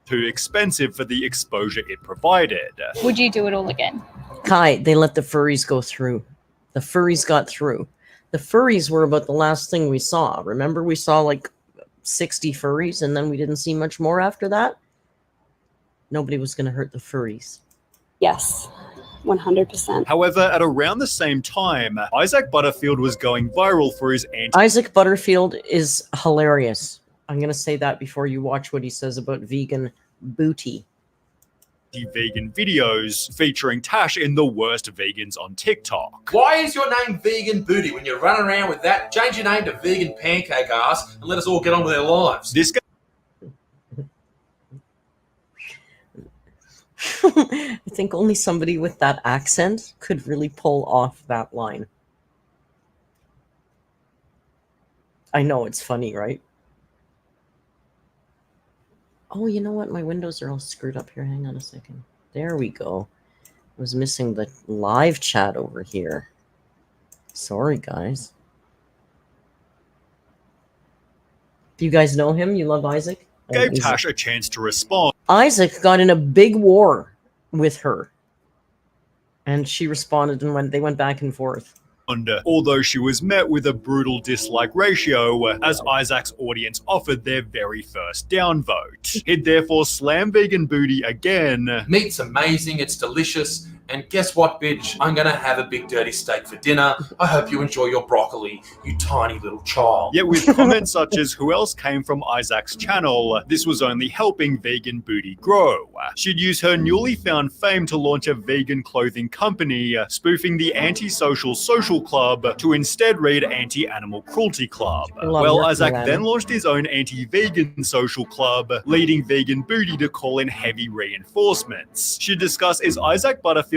Too expensive for the exposure it provided. Would you do it all again? Kai, they let the furries go through. The furries got through. The furries were about the last thing we saw. Remember, we saw like 60 furries, and then we didn't see much more after that? Nobody was going to hurt the furries. Yes, 100%. However, at around the same time, Isaac Butterfield was going viral for his Isaac Butterfield is hilarious. I'm going to say that before you watch what he says about vegan booty. anti-vegan videos featuring Tash in the worst vegans on TikTok. Why is your name Vegan Booty when you're running around with that? Change your name to Vegan Pancake Ass and let us all get on with our lives. This guy I think only somebody with that accent could really pull off that line. I know, it's funny, right? Oh, you know what? My windows are all screwed up here. Hang on a second. There we go. I was missing the live chat over here. Sorry, guys. Do you guys know him? You love Isaac? gave Tash a chance to respond. Isaac got in a big war with her. And she responded, and they went back and forth. Although she was met with a brutal dislike ratio as Isaac's audience offered their very first downvote. He'd therefore slam Vegan Booty again. Meat's amazing, it's delicious, and guess what, bitch? I'm gonna have a big dirty steak for dinner. I hope you enjoy your broccoli, you tiny little child. Yet with comments such as who else came from Isaac's channel, this was only helping Vegan Booty grow. She'd use her newly found fame to launch a vegan clothing company, spoofing the anti-social social club to instead read anti-animal cruelty club. Well, Isaac then launched his own anti-vegan social club, leading Vegan Booty to call in heavy reinforcements. She'd discuss is Isaac Butterfield's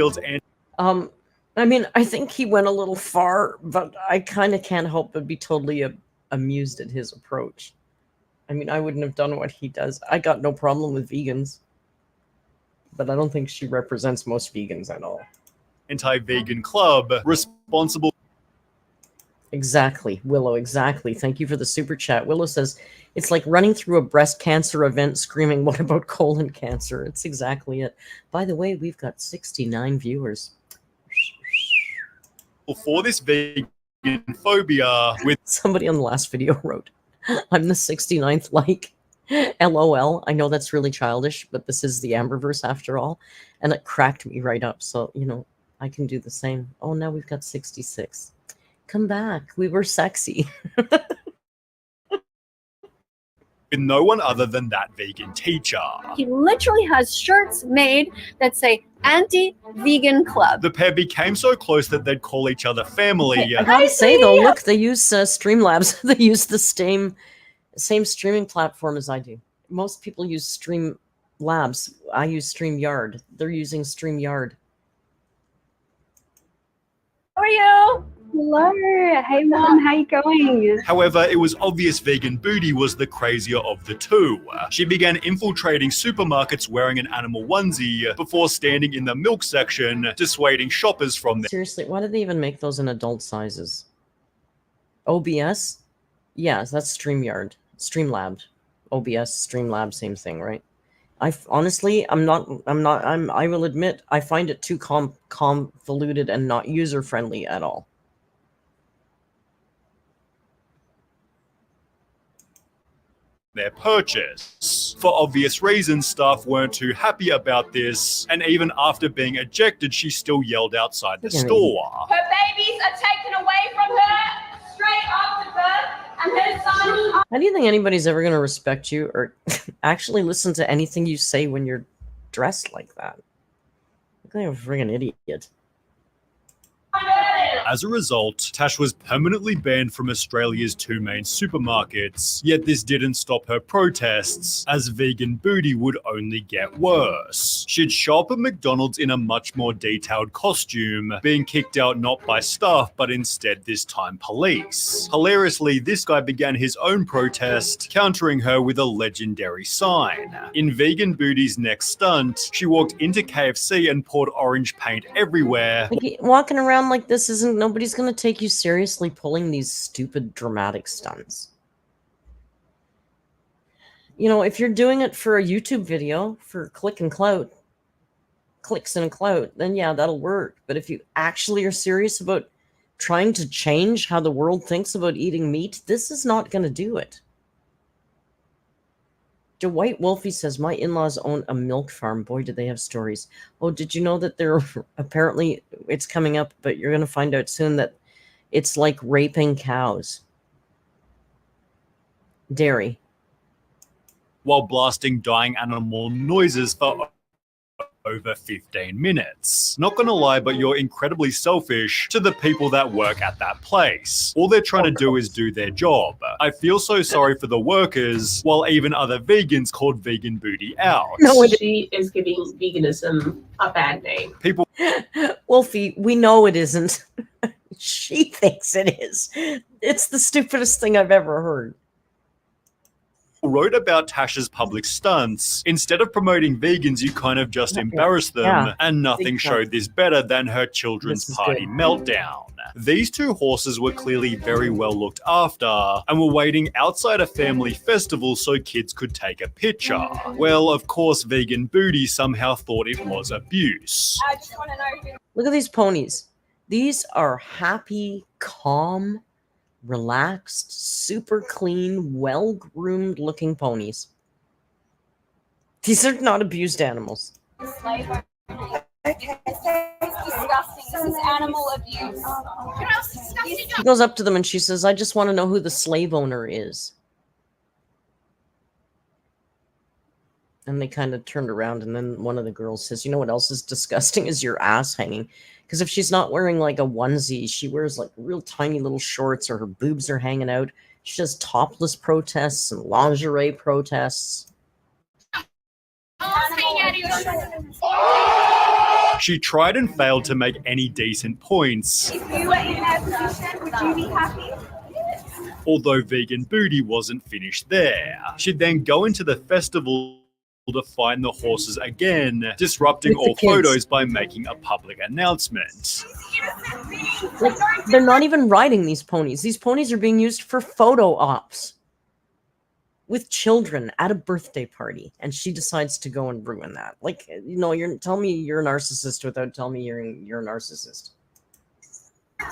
I mean, I think he went a little far, but I kind of can't help but be totally amused at his approach. I mean, I wouldn't have done what he does. I got no problem with vegans, but I don't think she represents most vegans at all. Anti-vegan club responsible. Exactly, Willow, exactly. Thank you for the super chat. Willow says, it's like running through a breast cancer event screaming, what about colon cancer? It's exactly it. By the way, we've got 69 viewers. For this vegan phobia with somebody on the last video wrote, I'm the 69th like. LOL. I know that's really childish, but this is the Amberverse after all. And it cracked me right up. So, you know, I can do the same. Oh, now we've got 66. Come back. We were sexy. with no one other than that vegan teacher. He literally has shirts made that say anti-vegan club. The pair became so close that they'd call each other family. Hey, I gotta say though, look, they use Streamlabs. They use the same streaming platform as I do. Most people use Streamlabs. I use StreamYard. They're using StreamYard. How are you? Hello. Hey, Mom. How you going? However, it was obvious Vegan Booty was the crazier of the two. She began infiltrating supermarkets wearing an animal onesie before standing in the milk section, dissuading shoppers from their... Seriously, why did they even make those in adult sizes? OBS? Yeah, that's Streamyard. Streamlab. OBS, Streamlab, same thing, right? Honestly, I will admit, I find it too convoluted and not user-friendly at all. Their purchase. For obvious reasons, staff weren't too happy about this, and even after being ejected, she still yelled outside the store. Her babies are taken away from her straight after birth, and her son... How do you think anybody's ever going to respect you or actually listen to anything you say when you're dressed like that? Look like a friggin' idiot. As a result, Tash was permanently banned from Australia's two main supermarkets, yet this didn't stop her protests, as Vegan Booty would only get worse. She'd show up at McDonald's in a much more detailed costume, being kicked out not by staff, but instead this time police. Hilariously, this guy began his own protest, countering her with a legendary sign. In Vegan Booty's next stunt, she walked into KFC and poured orange paint everywhere. Like, walking around like this isn't... Nobody's going to take you seriously pulling these stupid dramatic stunts. You know, if you're doing it for a YouTube video, for clicks and clout, then yeah, that'll work. But if you actually are serious about trying to change how the world thinks about eating meat, this is not going to do it. Dwight Wolfie says, my in-laws own a milk farm. Boy, do they have stories. Oh, did you know that they're apparently, it's coming up, but you're going to find out soon that it's like raping cows. Dairy. While blasting dying animal noises for over 15 minutes. Not gonna lie, but you're incredibly selfish to the people that work at that place. All they're trying to do is do their job. I feel so sorry for the workers, while even other vegans called Vegan Booty out. No, She is giving veganism a bad name. People Wolfie, we know it isn't. She thinks it is. It's the stupidest thing I've ever heard. wrote about Tash's public stunts. Instead of promoting vegans, you kind of just embarrassed them, and nothing showed this better than her children's party meltdown. These two horses were clearly very well looked after and were waiting outside a family festival so kids could take a picture. Well, of course, Vegan Booty somehow thought it was abuse. I just want to know. Look at these ponies. These are happy, calm, relaxed, super clean, well-groomed looking ponies. These are not abused animals. Okay, it's disgusting. This is animal abuse. What else is disgusting? She goes up to them and she says, I just want to know who the slave owner is. And they kind of turned around, and then one of the girls says, you know what else is disgusting is your ass hanging. Because if she's not wearing like a onesie, she wears like real tiny little shorts, or her boobs are hanging out. She does topless protests and lingerie protests. She tried and failed to make any decent points. If you were in their position, would you be happy? Although Vegan Booty wasn't finished there. She'd then go into the festival to find the horses again, disrupting all photos by making a public announcement. Like, they're not even riding these ponies. These ponies are being used for photo ops with children at a birthday party, and she decides to go and ruin that. Like, you know, tell me you're a narcissist without telling me you're a narcissist.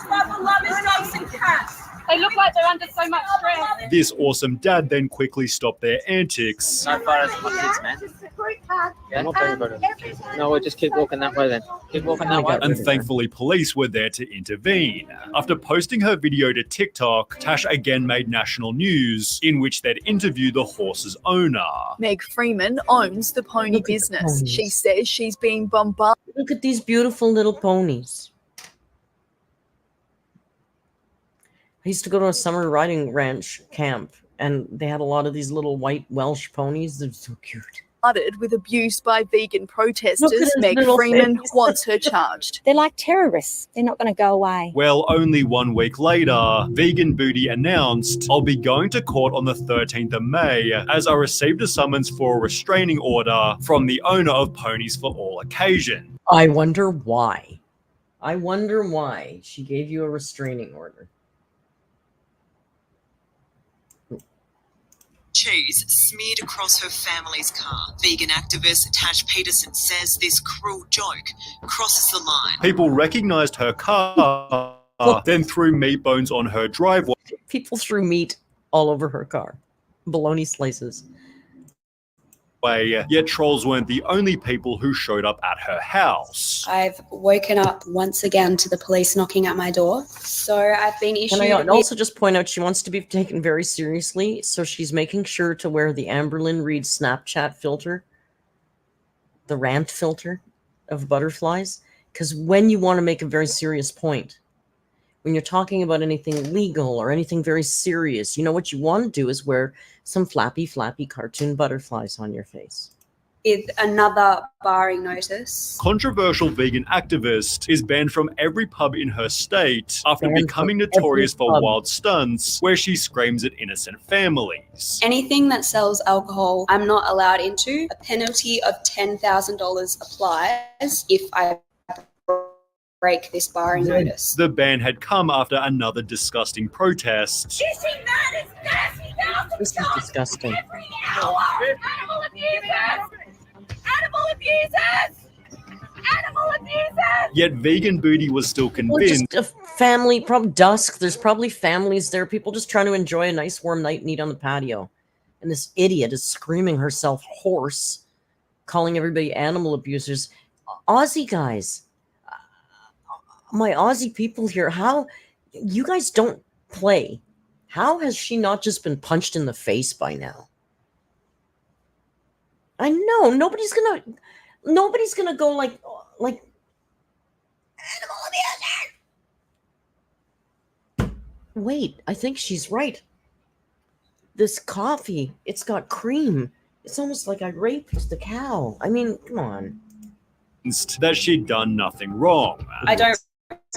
Mother lovers dogs and cats. They look like they're under so much stress. This awesome dad then quickly stopped their antics. No photos of my kids, man. Yeah? I'm not taking photos. No, we'll just keep walking that way then. Keep walking that way. And thankfully, police were there to intervene. After posting her video to TikTok, Tash again made national news, in which they'd interview the horse's owner. Meg Freeman owns the pony Look at the business. ponies. She says she's being bombarded. Look at these beautiful little ponies. I used to go to a summer riding ranch camp, and they had a lot of these little white Welsh ponies. They're so cute. with abuse by vegan protesters. his Meg little Freeman face. wants her charged. They're like terrorists. They're not going to go away. Well, only 1 week later, Vegan Booty announced, "I'll be going to court on the 13th of May as I received a summons for a restraining order from the owner of Ponies for All occasion." I wonder why. I wonder why she gave you a restraining order. Cheese smeared across her family's car. Vegan activist Tash Peterson says this cruel joke crosses the line. People recognized her car, then threw meat bones on her driveway. People threw meat all over her car. Bologna slices. Yet trolls weren't the only people who showed up at her house. I've woken up once again to the police knocking at my door. So I've been issued... Can I also just point out she wants to be taken very seriously, so she's making sure to wear the Amberlynn Reid Snapchat filter, the rant filter of butterflies, because when you want to make a very serious point, when you're talking about anything legal or anything very serious, you know what you want to do is wear some flappy cartoon butterflies on your face. With another barring notice. Controversial vegan activist is banned from every pub in her state after Banned becoming from notorious every for pub. wild stunts where she screams at innocent families. Anything that sells alcohol, I'm not allowed into. A penalty of $10,000 applies if I break this barring notice. The ban had come after another disgusting protest. This is disgusting. Animal abusers! Animal abusers! Animal abusers! Yet Vegan Booty was still Well, convinced just a family, probably dusk. There's probably families there, people just trying to enjoy a nice warm night and eat on the patio. And this idiot is screaming herself hoarse, calling everybody animal abusers. Aussie guys, my Aussie people here, how you guys don't play. How has she not just been punched in the face by now? I know nobody's gonna go like animal abuser. Wait, I think she's right. This coffee, it's got cream. It's almost like I raped the cow. I mean, come on. that she'd done nothing wrong. I don't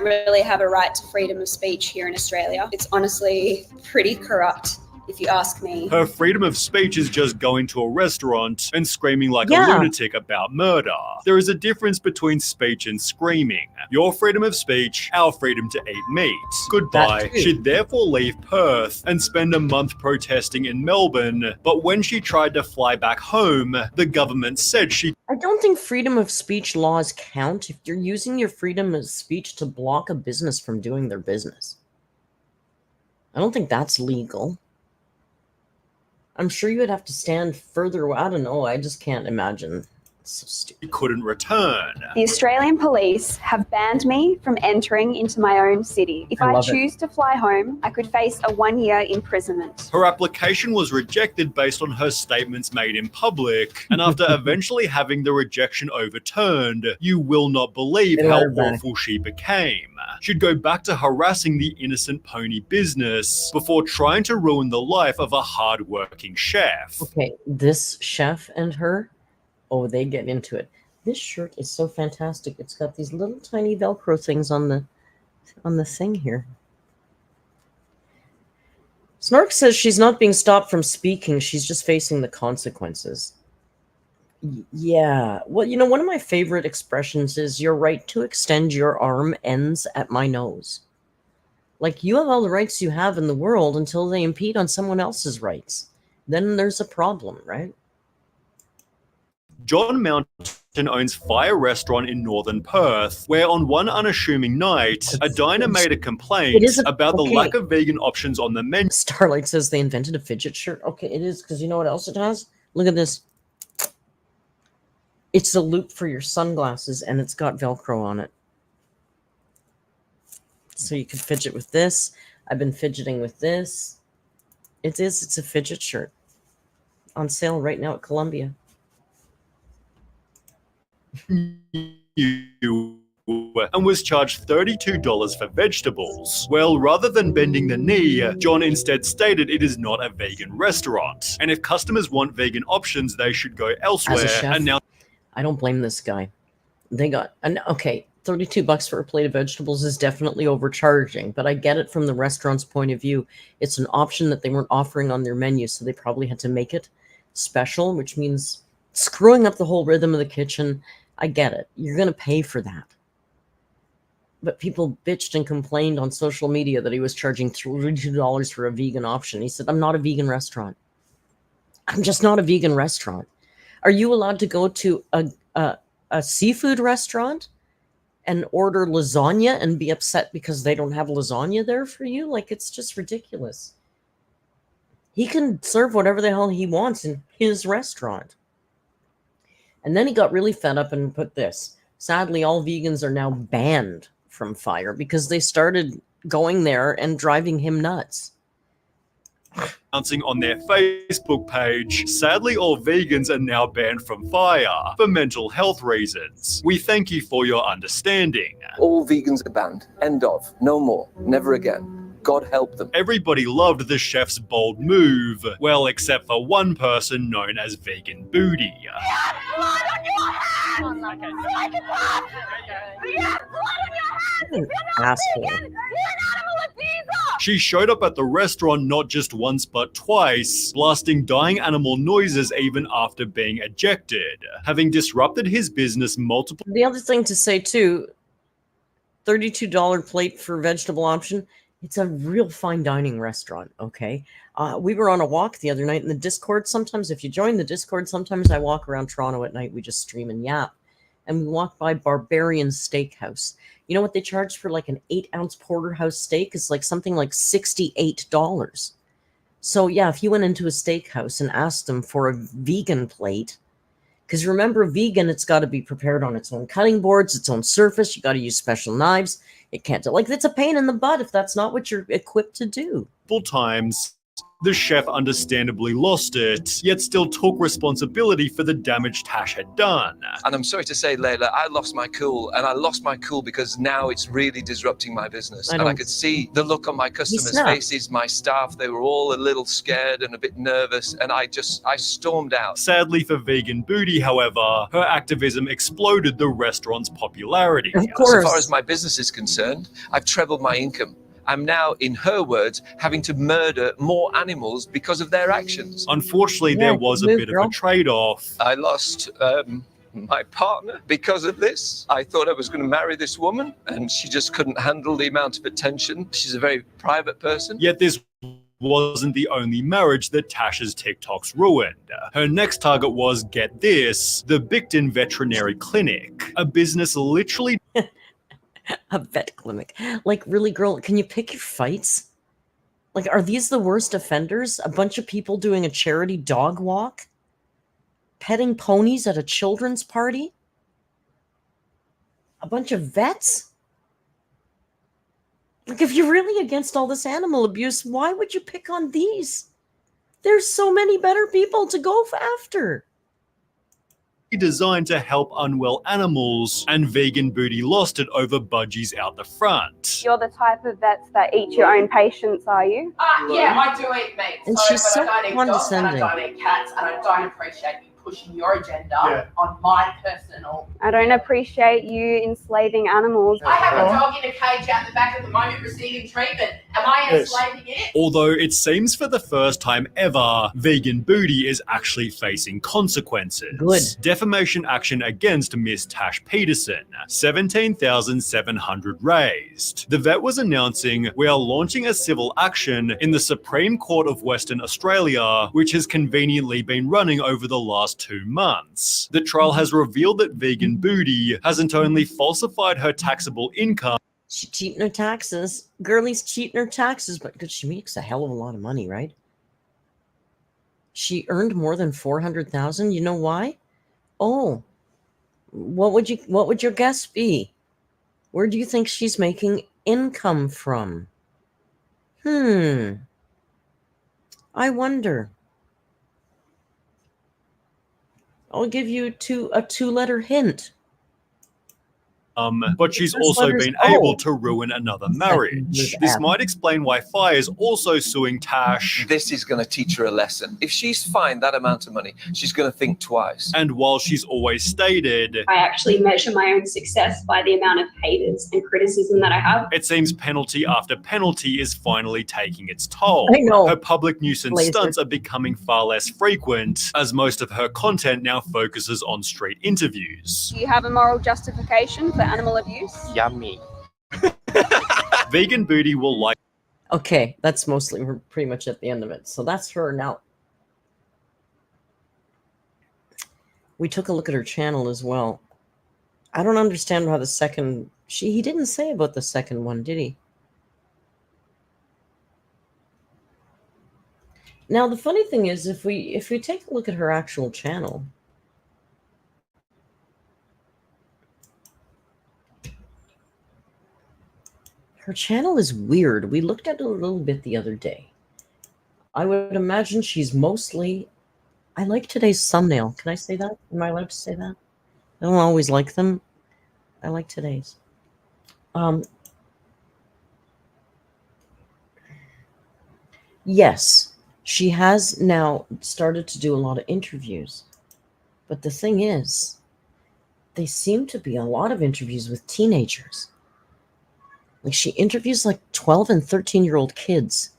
really have a right to freedom of speech here in Australia. It's honestly pretty corrupt, if you ask me. Her freedom of speech is just going to a restaurant and screaming like a Yeah. lunatic about murder. There is a difference between speech and screaming. Your freedom of speech, our freedom to eat meat. Goodbye. That too. She'd therefore leave Perth and spend a month protesting in Melbourne, but when she tried to fly back home, the government said she I don't think freedom of speech laws count if you're using your freedom of speech to block a business from doing their business. I don't think that's legal. I'm sure you would have to stand further. I don't know. I just can't imagine. It's so stupid. couldn't return. The Australian police have banned me from entering into my own city. If I I love it. choose to fly home, I could face a 1-year imprisonment. Her application was rejected based on her statements made in public, and after eventually having the rejection overturned, you will not believe They let how her back. awful she became. She'd go back to harassing the innocent pony business before trying to ruin the life of a hard-working chef. Okay, this chef and her, oh, they get into it. This shirt is so fantastic. It's got these little tiny Velcro things on the thing here. Snark says she's not being stopped from speaking. She's just facing the consequences. Yeah. Well, you know, one of my favorite expressions is your right to extend your arm ends at my nose. Like, you have all the rights you have in the world until they impede on someone else's rights. Then there's a problem, right? John Mountain owns Fire Restaurant in northern Perth, where on one unassuming night, a diner made a complaint about the lack of vegan options on the menu. Starlight says they invented a fidget shirt. Okay, it is, because you know what else it has? Look at this. It's a loop for your sunglasses, and it's got Velcro on it. So you can fidget with this. I've been fidgeting with this. It's a fidget shirt. On sale right now at Columbia. And was charged $32 for vegetables. Well, rather than bending the knee, John instead stated it is not a vegan restaurant, and if customers want vegan options, they should go elsewhere. As a chef, and now, I don't blame this guy. They got okay, $32 for a plate of vegetables is definitely overcharging, but I get it from the restaurant's point of view. It's an option that they weren't offering on their menu, so they probably had to make it special, which means screwing up the whole rhythm of the kitchen. I get it. You're going to pay for that. But people bitched and complained on social media that he was charging $32 for a vegan option. He said, I'm not a vegan restaurant. I'm just not a vegan restaurant. Are you allowed to go to a seafood restaurant and order lasagna and be upset because they don't have lasagna there for you? Like, it's just ridiculous. He can serve whatever the hell he wants in his restaurant. And then he got really fed up and put this. Sadly, all vegans are now banned from Fire because they started going there and driving him nuts. Announcing on their Facebook page, sadly all vegans are now banned from Fire for mental health reasons. We thank you for your understanding. All vegans are banned. End of. No more. Never again. God help them. Everybody loved the chef's bold move. Well, except for one person known as Vegan Booty. Asshole. She showed up at the restaurant not just once but twice, blasting dying animal noises even after being ejected, having disrupted his business multiple. The other thing to say too, $32 plate for vegetable option. It's a real fine dining restaurant, okay? We were on a walk the other night in the Discord. Sometimes if you join the Discord, sometimes I walk around Toronto at night. We just stream and yap. And we walk by Barbarian Steakhouse. You know what they charge for like an 8-ounce porterhouse steak? Is like something like $68. So yeah, if you went into a steakhouse and asked them for a vegan plate, because remember, vegan, it's got to be prepared on its own cutting boards, its own surface. You got to use special knives. It can't do, like, it's a pain in the butt if that's not what you're equipped to do. Times. The chef understandably lost it, yet still took responsibility for the damage Tash had done. And I'm sorry to say, Layla, I lost my cool, and I lost my cool because now it's really disrupting my business. And I could see the look on my customers' faces, my staff, they were all a little scared and a bit nervous, and I stormed out. Sadly for Vegan Booty, however, her activism exploded the restaurant's popularity. Of course. As far as my business is concerned, I've trebled my income. I'm now, in her words, having to murder more animals because of their actions. Unfortunately, there was a bit of a trade-off. I lost my partner because of this. I thought I was going to marry this woman, and she just couldn't handle the amount of attention. She's a very private person. Yet this wasn't the only marriage that Tash's TikToks ruined. Her next target was, get this, the Bicton Veterinary Clinic, a business literally... A vet clinic. Like, really, girl, can you pick your fights? Like, are these the worst offenders? A bunch of people doing a charity dog walk? Petting ponies at a children's party? A bunch of vets? Like, if you're really against all this animal abuse, why would you pick on these? There's so many better people to go after. Designed to help unwell animals, and Vegan Booty lost it over budgies out the front. You're the type of vets that eat your own patients, are you? Yeah, I do eat meat. And she's so I don't eat dogs, and I don't eat cats, and I don't appreciate you pushing your agenda on my personal. I don't appreciate you enslaving animals. I have a dog in a cage out the back at the moment receiving treatment. Am I enslaving it? Although it seems for the first time ever, Vegan Booty is actually facing consequences. Good. Defamation action against Miss Tash Peterson, 17,700 raised. The vet was announcing, "We are launching a civil action in the Supreme Court of Western Australia, which has conveniently been running over the last 2 months. The trial has revealed that Vegan Booty hasn't only falsified her taxable income, She's cheating her taxes. Girlie's cheating her taxes, but good, she makes a hell of a lot of money, right? She earned more than 400,000. You know why? Oh, what would your guess be? Where do you think she's making income from? I wonder. I'll give you a two-letter hint. but she's also been able to ruin another marriage. This might explain why Fi is also suing Tash. This is going to teach her a lesson. If she's fined that amount of money, she's going to think twice. And while she's always stated, I actually measure my own success by the amount of haters and criticism that I have. It seems penalty after penalty is finally taking its toll. I know. Her public nuisance stunts are becoming far less frequent, as most of her content now focuses on street interviews. Do you have a moral justification for animal abuse? Yummy. Vegan Booty will like. Okay, that's mostly, we're pretty much at the end of it. So that's her. Now, we took a look at her channel as well. I don't understand how the second, he didn't say about the second one, did he? Now, the funny thing is, if we take a look at her actual channel, her channel is weird. We looked at it a little bit the other day. I would imagine she's mostly... I like today's thumbnail. Can I say that? Am I allowed to say that? I don't always like them. I like today's. Yes, she has now started to do a lot of interviews. But the thing is, they seem to be a lot of interviews with teenagers. Like, she interviews like 12 and 13-year-old kids,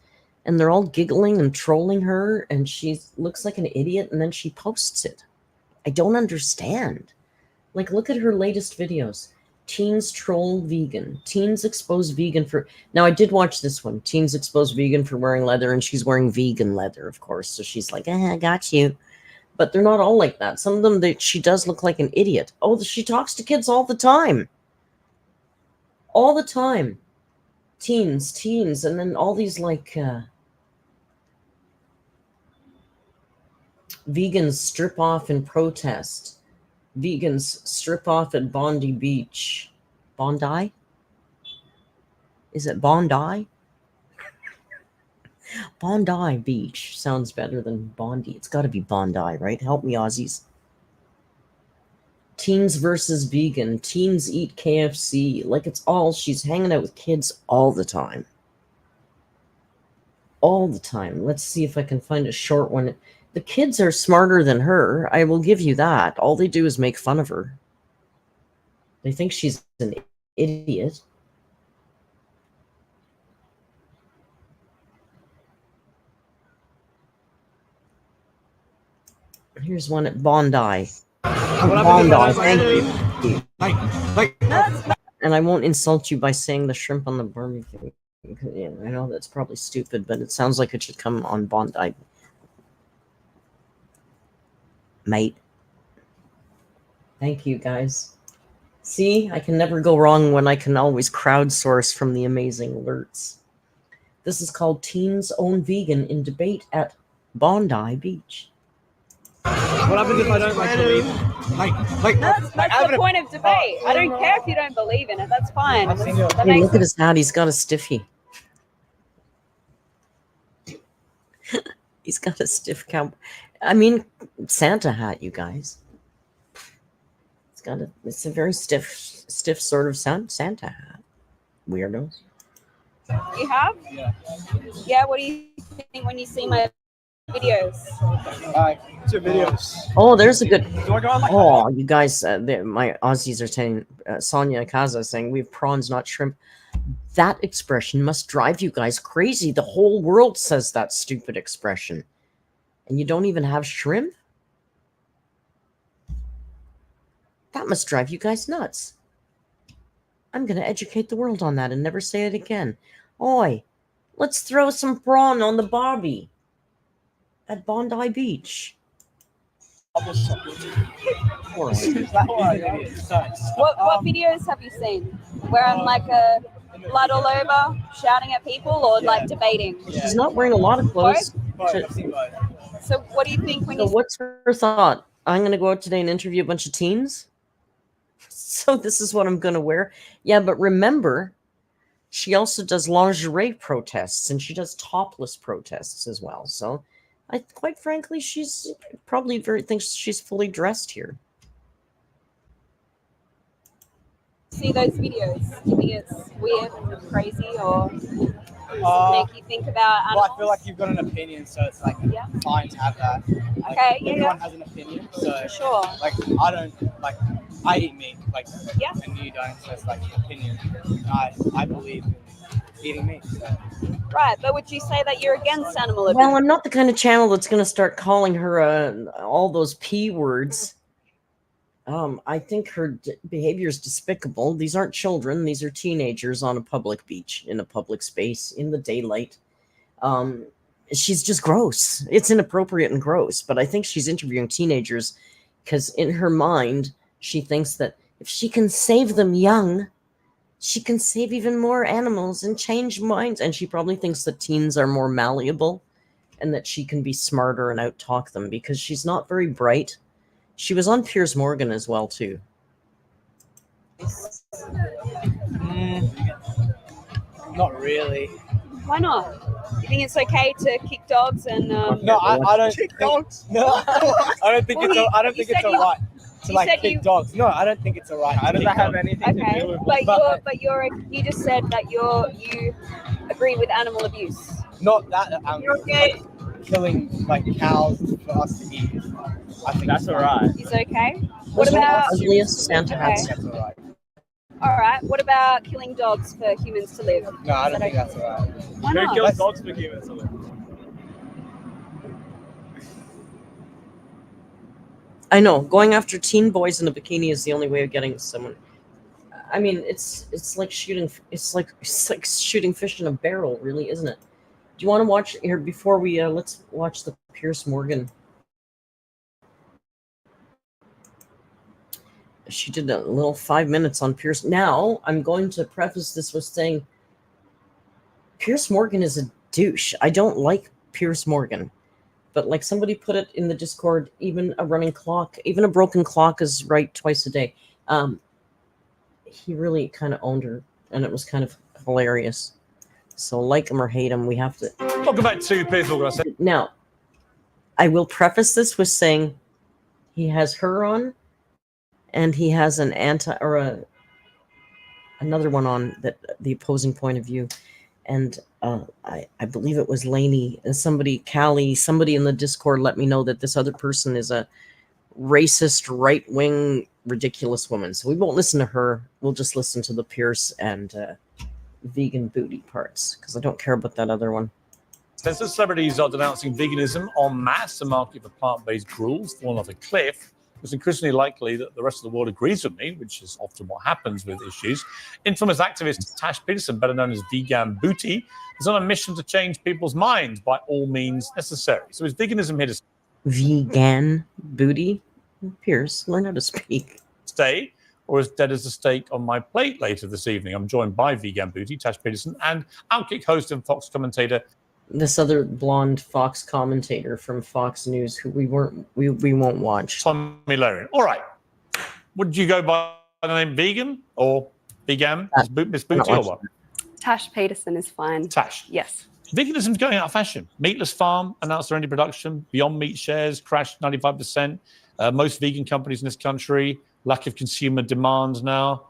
and they're all giggling and trolling her, and she looks like an idiot, and then she posts it. I don't understand. Like, look at her latest videos. Teens troll vegan. Teens expose vegan for... Now, I did watch this one. Teens expose vegan for wearing leather, and she's wearing vegan leather, of course. So she's like, I got you. But they're not all like that. Some of them, she does look like an idiot. Oh, she talks to kids all the time. All the time. Teens, and then all these like vegans strip off in protest. Vegans strip off at Bondi Beach. Bondi? Is it Bondi? Bondi Beach sounds better than Bondi. It's got to be Bondi, right? Help me, Aussies. Teens versus vegan. Teens eat KFC. Like, it's all, she's hanging out with kids all the time. All the time. Let's see if I can find a short one. The kids are smarter than her. I will give you that. All they do is make fun of her. They think she's an idiot. Here's one at Bondi. Bondi, thank you. And I won't insult you by saying the shrimp on the barbecue. Yeah, I know that's probably stupid, but it sounds like it should come on Bondi. Mate. Thank you, guys. See, I can never go wrong when I can always crowdsource from the amazing alerts. This is called Teens Own Vegan in Debate at Bondi Beach. What happens if I don't like believe? That's the point of debate. I don't care if you don't believe in it. That's fine. Hey, look at his hat. He's got a stiffy. He's got a stiff cow. I mean, Santa hat, you guys. It's a very stiff sort of Santa hat. Weirdos. You have? Yeah, what do you think when you see my videos? 2 videos. Oh, there's a good... Do I go on like you guys, my Aussies are saying, Sonia Akaza is saying, we have prawns, not shrimp. That expression must drive you guys crazy. The whole world says that stupid expression. And you don't even have shrimp? That must drive you guys nuts. I'm going to educate the world on that and never say it again. Oi, let's throw some prawn on the barbie at Bondi Beach. What videos have you seen? Where I'm like a blood all over, shouting at people, or like debating? She's not wearing a lot of clothes. So what do you think when So you... what's her thought? I'm going to go out today and interview a bunch of teens? So this is what I'm going to wear? Yeah, but remember, she also does lingerie protests, and she does topless protests as well. So quite frankly, she's probably thinks she's fully dressed here. See those videos? Do you think it's weird or crazy, or make you think about animals? Well, I feel like you've got an opinion, so it's like fine to have that. Like, Okay, everyone has an opinion, so sure. like I eat meat, like and you don't, so it's like opinion. I believe in eating meat. So. Right, but would you say that you're against animal abuse? Well, I'm not the kind of channel that's going to start calling her all those P words. I think her behavior is despicable. These aren't children. These are teenagers on a public beach, in a public space, in the daylight. She's just gross. It's inappropriate and gross, but I think she's interviewing teenagers because in her mind, she thinks that if she can save them young, she can save even more animals and change minds. And she probably thinks that teens are more malleable and that she can be smarter and out-talk them because she's not very bright. She was on Piers Morgan as well, too. Not really. Why not? You think it's okay to kick dogs and? No, I don't kick dogs. No, I don't think it's. I don't think it's alright to like kick dogs. No, I don't think it's alright. How does that have anything to do with? But you just said that you agree with animal abuse. Not that. You're okay. Like, killing like cows for us to eat. I think that's alright. Is okay. What about ugliest Santa hats? That's alright. All right. What about killing dogs for humans to live? No, I don't think that's alright. Why not? Who kills dogs for humans to live? I know. Going after teen boys in a bikini is the only way of getting someone. I mean, it's like shooting. It's like shooting fish in a barrel, really, isn't it? Do you want to watch here before we let's watch the Piers Morgan? She did a little 5 minutes on Piers. Now I'm going to preface this with saying Piers Morgan is a douche. I don't like Piers Morgan, but like somebody put it in the Discord, even a running clock, even a broken clock is right twice a day. He really kind of owned her, and it was kind of hilarious. So like him or hate him, we have to. Welcome back to Piers Morgan. Now, I will preface this with saying he has her on, and he has an another one on that the opposing point of view, and I believe it was Lainey and Callie, somebody in the Discord let me know that this other person is a racist, right-wing, ridiculous woman. So we won't listen to her. We'll just listen to the Pierce and vegan booty parts because I don't care about that other one. Since celebrities are denouncing veganism en masse, the market for plant-based gruel's fallen off a cliff. It's increasingly likely that the rest of the world agrees with me, which is often what happens with issues. Infamous activist Tash Peterson, better known as Vegan Booty, is on a mission to change people's minds by all means necessary. So is veganism here to Vegan booty? Pierce, learn how to speak. stay, or as dead as a steak on my plate later this evening? I'm joined by Vegan Booty, Tash Peterson, and Outkick host and Fox commentator This other blonde Fox commentator from Fox News who we won't watch. Tommy Larian. All right. Would you go by the name Vegan or Vegan? Miss Booty or what? Tash Peterson is fine. Tash. Yes. Veganism's going out of fashion. Meatless Farm announced their ending production. Beyond Meat shares crashed 95%. Most vegan companies in this country, lack of consumer demand now.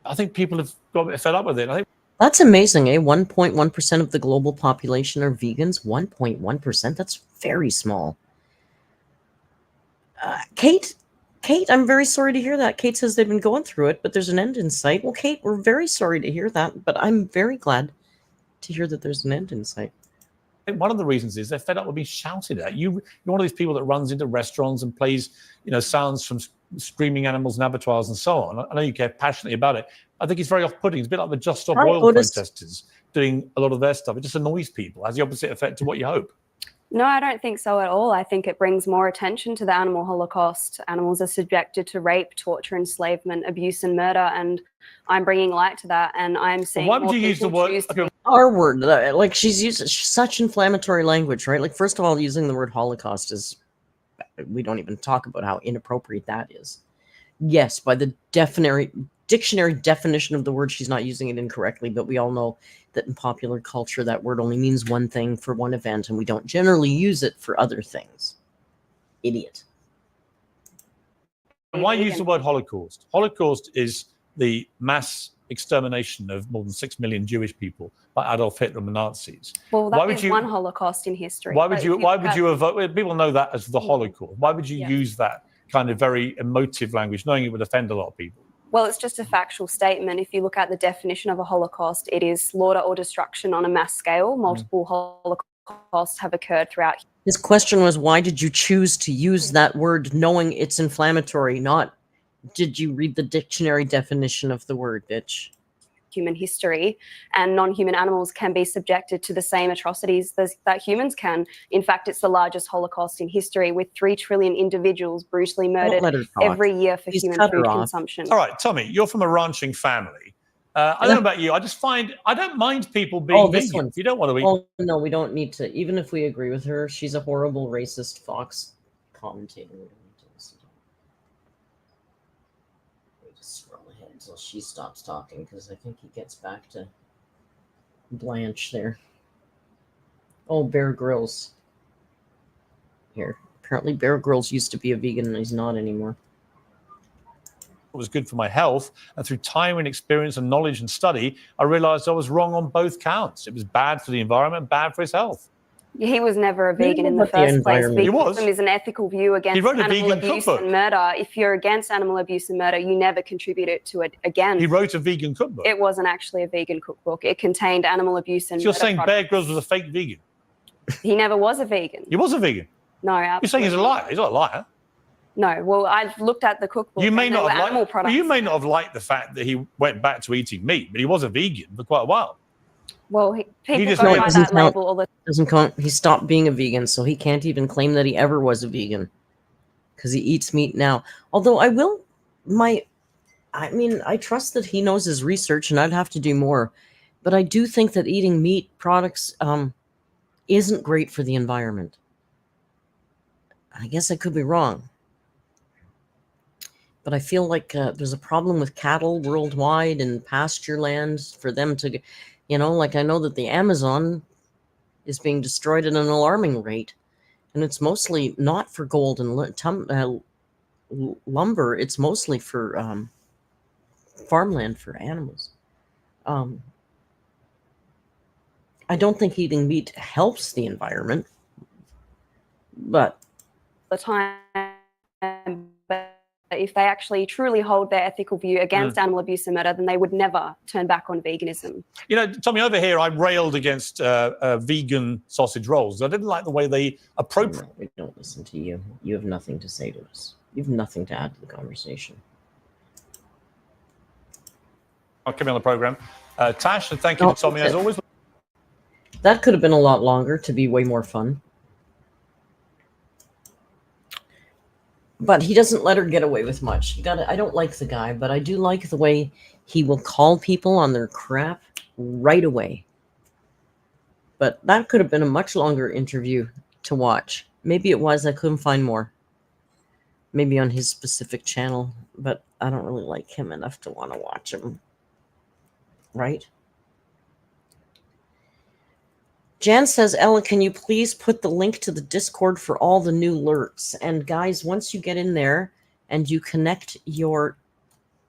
I think people have got a bit fed up with it. I think That's amazing, eh? 1.1% of the global population are vegans. 1.1%? That's very small. Kate, Kate, I'm very sorry to hear that. Kate says they've been going through it, but there's an end in sight. Well, Kate, we're very sorry to hear that, but I'm very glad to hear that there's an end in sight. I think one of the reasons is they're fed up with being shouted at. You're one of these people that runs into restaurants and plays, sounds from screaming animals and abattoirs and so on. I know you care passionately about it. I think it's very off-putting. It's a bit like the Just Stop Oil protesters doing a lot of their stuff. It just annoys people. It has the opposite effect to what you hope. No, I don't think so at all. I think it brings more attention to the animal holocaust. Animals are subjected to rape, torture, enslavement, abuse, and murder, and I'm bringing light to that. And I'm seeing. Why would you use the word? Our word, like she's using such inflammatory language, right? Like, first of all, using the word Holocaust is, we don't even talk about how inappropriate that is. Yes, by the dictionary definition of the word, she's not using it incorrectly, but we all know that in popular culture, that word only means one thing for one event, and we don't generally use it for other things. Idiot. Why use the word Holocaust? Holocaust is the mass extermination of more than 6 million Jewish people by Adolf Hitler and the Nazis. Well, that is one Holocaust in history. Why would you avoid? People know that as the Holocaust. Why would you use that kind of very emotive language, knowing it would offend a lot of people? Well, it's just a factual statement. If you look at the definition of a Holocaust, it is slaughter or destruction on a mass scale. Multiple Holocausts have occurred throughout. His question was, why did you choose to use that word knowing it's inflammatory? Not, did you read the dictionary definition of the word, bitch? Human history, and non-human animals can be subjected to the same atrocities that humans can. In fact, it's the largest Holocaust in history, with 3 trillion individuals brutally murdered every year for human food consumption. All right, Tommy, you're from a ranching family. I don't know about you. I don't mind people being vegan. If you don't want to eat. Oh, no, we don't need to. Even if we agree with her, she's a horrible racist Fox commentator. Until she stops talking, because I think he gets back to Blanche there. Oh, Bear Grylls. Here. Apparently Bear Grylls used to be a vegan and he's not anymore. It was good for my health, and through time and experience and knowledge and study, I realized I was wrong on both counts. It was bad for the environment, bad for his health. He was never a vegan in the first place. Veganism is an ethical view against animal abuse and murder. If you're against animal abuse and murder, you never contributed to it again. He wrote a vegan cookbook. It wasn't actually a vegan cookbook. It contained animal abuse and murder. You're saying Bear Grylls was a fake vegan? He never was a vegan. He was a vegan? No, absolutely. You're saying he's a liar. He's not a liar. No, well, I've looked at the cookbook. You may not have animal products. You may not have liked the fact that he went back to eating meat, but he was a vegan for quite a while. Well, people go by that label all the doesn't count. He stopped being a vegan, so he can't even claim that he ever was a vegan because he eats meat now. Although I trust that he knows his research, and I'd have to do more. But I do think that eating meat products isn't great for the environment. I guess I could be wrong. But I feel like there's a problem with cattle worldwide and pasture lands for them to... like I know that the Amazon is being destroyed at an alarming rate, and it's mostly not for gold and lumber. It's mostly for farmland for animals. I don't think eating meat helps the environment, but the time. But if they actually truly hold their ethical view against animal abuse and murder, then they would never turn back on veganism. Tommy, over here, I railed against vegan sausage rolls. I didn't like the way they appropriate. We don't listen to you. You have nothing to say to us. You have nothing to add to the conversation. I'll come on the program. Tash, and thank you to Tommy, as always. That could have been a lot longer to be way more fun. But he doesn't let her get away with much. I don't like the guy, but I do like the way he will call people on their crap right away. But that could have been a much longer interview to watch. Maybe it was. I couldn't find more. Maybe on his specific channel. But I don't really like him enough to want to watch him. Right? Jan says, Ella, can you please put the link to the Discord for all the new alerts? And guys, once you get in there and you connect your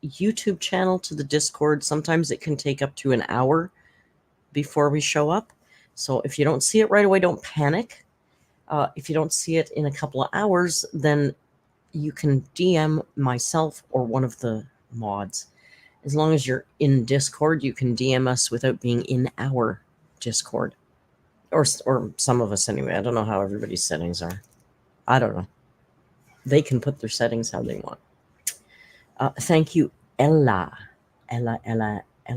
YouTube channel to the Discord, sometimes it can take up to an hour before we show up. So if you don't see it right away, don't panic. If you don't see it in a couple of hours, then you can DM myself or one of the mods. As long as you're in Discord, you can DM us without being in our Discord. Or some of us anyway. I don't know how everybody's settings are. I don't know. They can put their settings how they want. Thank you, Ella. Ella. I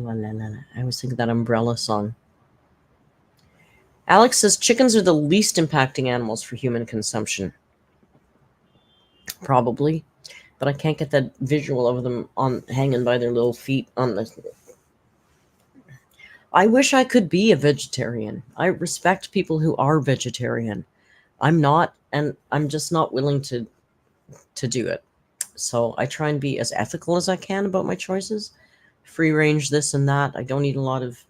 always think of that Umbrella song. Alex says chickens are the least impacting animals for human consumption. Probably. But I can't get that visual of them hanging by their little feet on the... I wish I could be a vegetarian. I respect people who are vegetarian. I'm not, and I'm just not willing to do it. So I try and be as ethical as I can about my choices. Free range this and that. I don't eat a lot of,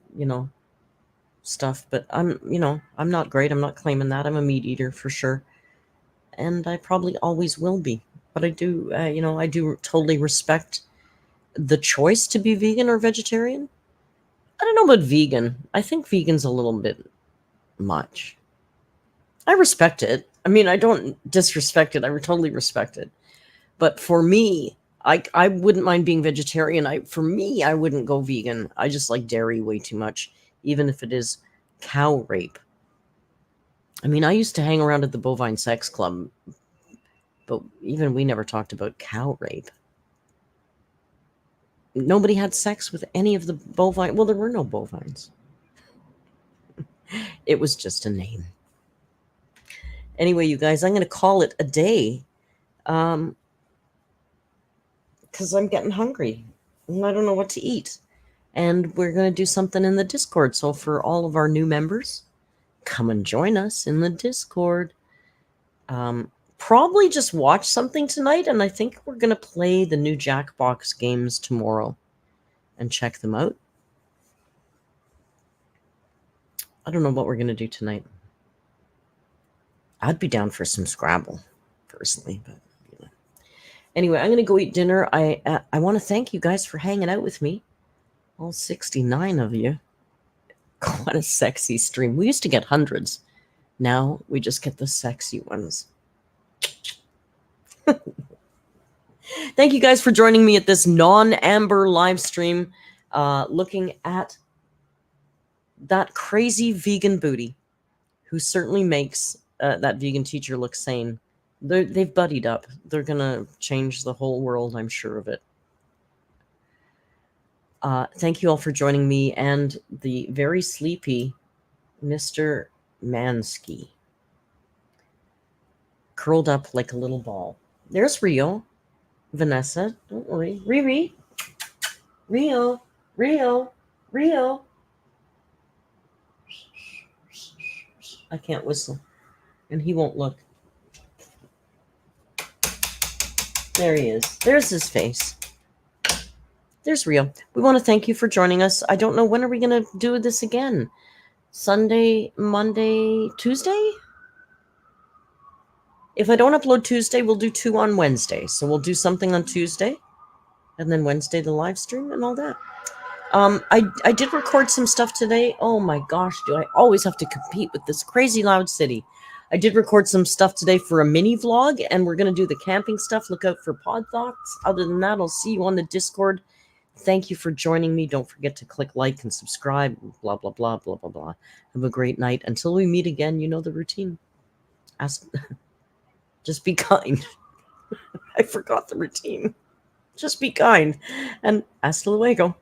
stuff, but I'm not great. I'm not claiming that. I'm a meat eater for sure. And I probably always will be. But I do, I do totally respect the choice to be vegan or vegetarian. I don't know about vegan. I think vegan's a little bit much. I respect it. I mean, I don't disrespect it. I totally respect it. But for me, I wouldn't mind being vegetarian. For me, I wouldn't go vegan. I just like dairy way too much, even if it is cow rape. I mean, I used to hang around at the Bovine Sex Club, but even we never talked about cow rape. Nobody had sex with any of the bovine. Well, there were no bovines. It was just a name. Anyway, you guys, I'm going to call it a day. Because I'm getting hungry. And I don't know what to eat. And we're going to do something in the Discord. So for all of our new members, come and join us in the Discord. Probably just watch something tonight, and I think we're going to play the new Jackbox games tomorrow and check them out. I don't know what we're going to do tonight. I'd be down for some Scrabble, personally. But anyway, I'm going to go eat dinner. I want to thank you guys for hanging out with me. All 69 of you. What a sexy stream. We used to get hundreds. Now we just get the sexy ones. Thank you guys for joining me at this non-Amber live stream, looking at that crazy vegan booty who certainly makes that vegan teacher look sane. They've buddied up. They're going to change the whole world, I'm sure of it. Thank you all for joining me and the very sleepy Mr. Mansky. Curled up like a little ball. There's Rio. Vanessa, don't worry. Riri. Rio. I can't whistle. And he won't look. There he is. There's his face. There's Rio. We want to thank you for joining us. I don't know, when are we going to do this again? Sunday, Monday, Tuesday? If I don't upload Tuesday, we'll do 2 on Wednesday. So we'll do something on Tuesday, and then Wednesday the live stream and all that. I did record some stuff today. Oh my gosh, do I always have to compete with this crazy loud city? I did record some stuff today for a mini vlog, and we're going to do the camping stuff. Look out for pod thoughts. Other than that, I'll see you on the Discord. Thank you for joining me. Don't forget to click like and subscribe. Blah, blah, blah, blah, blah, blah. Have a great night. Until we meet again, you know the routine. Just be kind. I forgot the routine. Just be kind. And hasta luego.